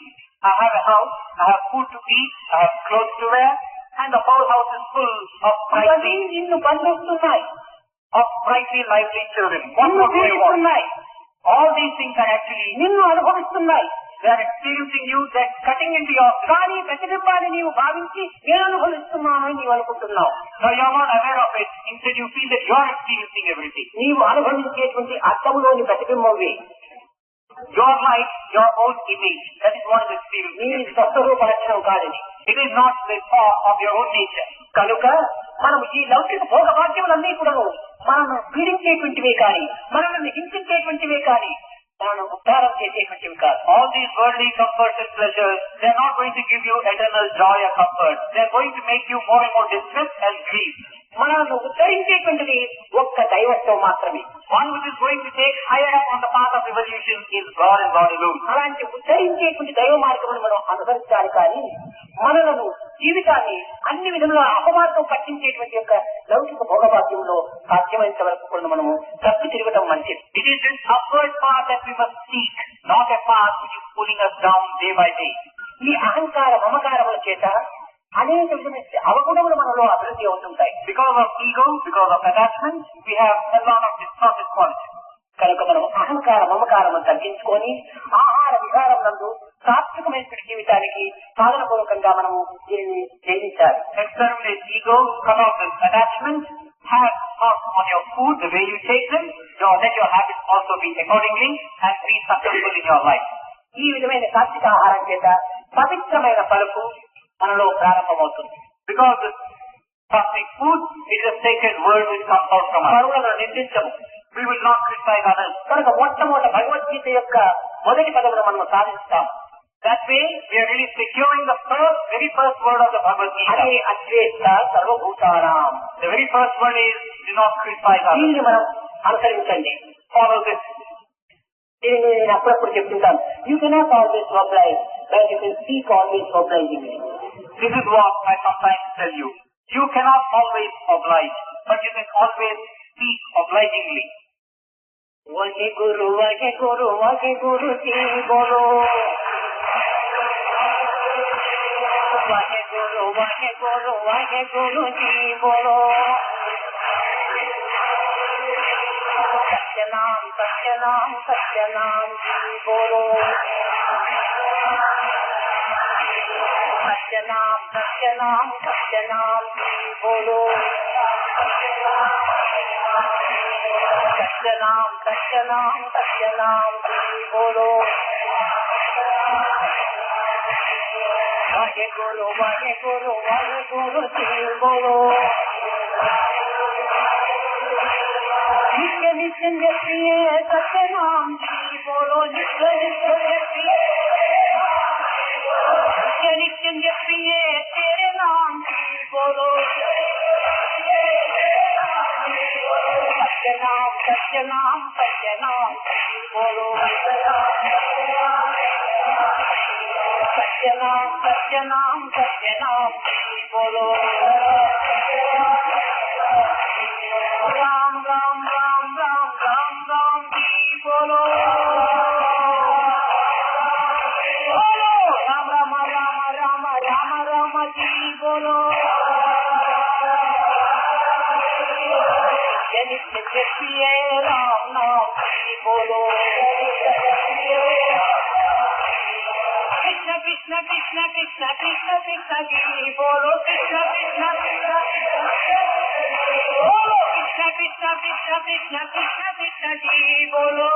Speaker 2: I have a house, I have food to eat, I have clothes to wear, and the whole house is full of
Speaker 1: అవన్నీ నిన్ను బంధిస్తున్నాయి,
Speaker 2: lively children. What more do you want? All these things are actually
Speaker 1: నిన్ను అనుభవిస్తున్నాయి.
Speaker 2: they are experiencing you, they're cutting into your
Speaker 1: కానీ ప్రతిబింబాన్ని నీవు భావించి నేను అనుభవిస్తున్నాను అని నీవు అనుకుంటున్నావు.
Speaker 2: Now you are not aware of it. Instead you feel that you are experiencing everything.
Speaker 1: నీవు అనుభవించేటువంటి అర్థములోని ప్రతిబింబమే.
Speaker 2: Your life, your own image, that is what is experiencing.
Speaker 1: నీ స్వస్వరూప లక్షణం కాదని.
Speaker 2: It is not the form of your own nature.
Speaker 1: కనుక మనం ఈ లౌకిక భోగ భాగ్యములన్నీ కూడా మనల్ని పీడించేటువంటివే కానీ, మనల్ని హింసించేటువంటివే కానీ, మనల్ని ఉద్ధారం చేసేటువంటివి కాదు.
Speaker 2: All these worldly comforts and pleasures, they are not going to give you eternal joy or comfort. They are going to make you more and more distressed and grief.
Speaker 1: మనల్ని ఉద్ధరించేటువంటిది ఒక్క దైవత్వం మాత్రమే.
Speaker 2: One which is going to take higher up on the path of evolution is God and God alone.
Speaker 1: అలాంటి ఉద్ధరించేటువంటి దైవ మార్గమును మనం అనుసరించాలి కానీ మనలను జీవితాన్ని అన్ని విధముల అపమార్గం పట్టించేటువంటి యొక్క లౌకిక భోగభాగ్యంలో సాధ్యమైనంత వరకు కూడా మనము తప్పి తిరగటం మంచిది.
Speaker 2: It is this upward path that we must seek, not a path which is pulling us down day by day.
Speaker 1: ఈ అహంకార మమకారముల చేత అనేక విధమైన అవగుణములు మనలో అభివృద్ధి అవుతుంటాయి.
Speaker 2: Because of ego, because of attachment, we have a lot of distorted qualities.
Speaker 1: కనుక మనం అహంకార మమకారమును తగ్గించుకొని ఆహార విహారం నందు సాత్వికమైన జీవితానికి సాధనపూర్వకంగా మనము దీనిని జయించాలి.
Speaker 2: Exterminate ego, cut off this attachment, have thoughts on your food, the way you take them, let your habits also be accordingly, and be successful in your life.
Speaker 1: ఈ విధమైన సాత్విక ఆహారం చేత పవిత్రమైన పలుకు మనలో ప్రారంభమవుతుంది.
Speaker 2: Because this sattvic food is a sacred word which comes out from us.
Speaker 1: పరువులను నిందించము.
Speaker 2: We will not criticize others.
Speaker 1: కనుక మొట్టమొదటి భగవద్గీత యొక్క మొదటి పదమును మనం సాధిస్తాం.
Speaker 2: That way, we are really securing the very first word of the Bhagavad Gita.
Speaker 1: అదే అద్వేష్ట సర్వభూతానాం.
Speaker 2: The very first word is, do not criticize others.
Speaker 1: దీన్ని మనం అనుసరించండి.
Speaker 2: Follow this.
Speaker 1: దీన్ని నేను అప్పుడప్పుడు చెప్తుంటాను. You cannot always oblige, but you can speak always obligingly.
Speaker 2: This is what I sometimes tell you. You cannot always oblige, but you can always speak obligingly.
Speaker 1: वही गुरु जी बोलो, वही गुरु जी बोलो, सत्यनाम सत्यनाम सत्यनाम जी बोलो, सत्यनाम सत्यनाम सत्यनाम जी बोलो, सत्यनाम सत्यनाम सत्यनाम जी बोलो, वाहे गुरु वाहे गुरु वाहे गुरु जी बोलो नित्य नित्य जपिए सत्य नाम जी बोलो नित्य नित्य जपिए नित्य नित्य जपिए तेरे नाम जी बोलो सत्य नाम सत्य नाम सत्य नाम जी बोलो सत्य नाम सत्य नाम सत्य नाम जी बोलो राम राम राम राम राम राम जी बोलो बोलो राम राम राम राम राम राम जी बोलो नित्य जपिए राम नाम जी बोलो कृष्ण कृष्ण कृष्ण कृष्ण कृष्ण कृष्ण जी बोलो कृष्ण कृष्ण बोलो कृष्ण कृष्ण कृष्ण कृष्ण कृष्ण कृष्ण जी बोलो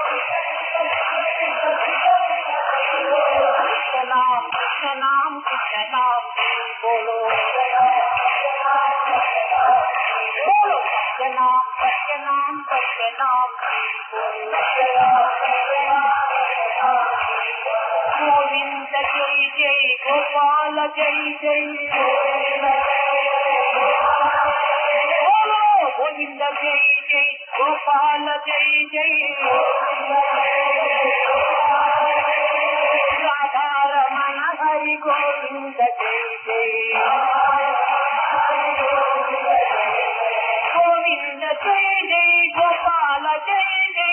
Speaker 1: कृष्ण नाम कृष्ण नाम कृष्ण नाम जी बोलो बोलो सत्य नाम सत्य नाम सत्य नाम जी बोलो गोविंद जय जय गोपाल जय जय बोलो गोविंद जय जय गोपाल जय जय राधा रमण हरि गोविंद जय जय गोविंद जय जय गोपाल जय जय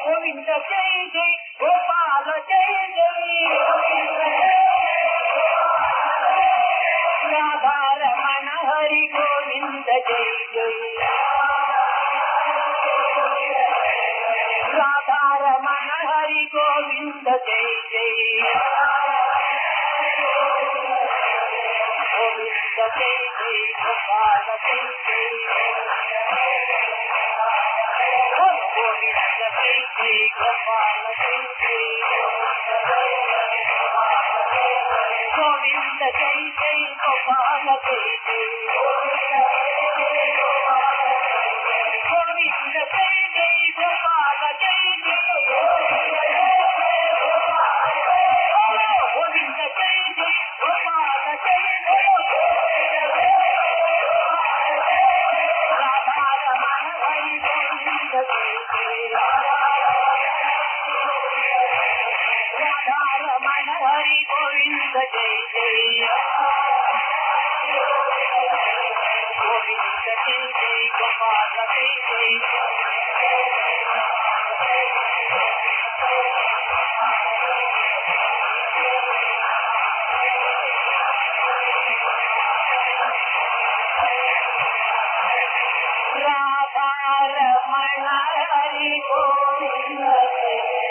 Speaker 1: गोविंद जय जय गोपाल जय जय राधा रमण हरि गोविंद जय जय राधा रमण हरि गोविंद जय जय गोविंद जय जय गोपाल जय जय गोविंद जय जय गोपाल जय जय गोविंद जय जय गोपाल जय जय गोविंद जय जय गोपाल जय जय गोविंद जय जय गोपाल जय जय राधा रमण हरि गोविंद जय जय राधा रमण हरि गोविंद जय जय गोविंद जय जय गोपाल जय जय राधा रमण हरि गोविंद जय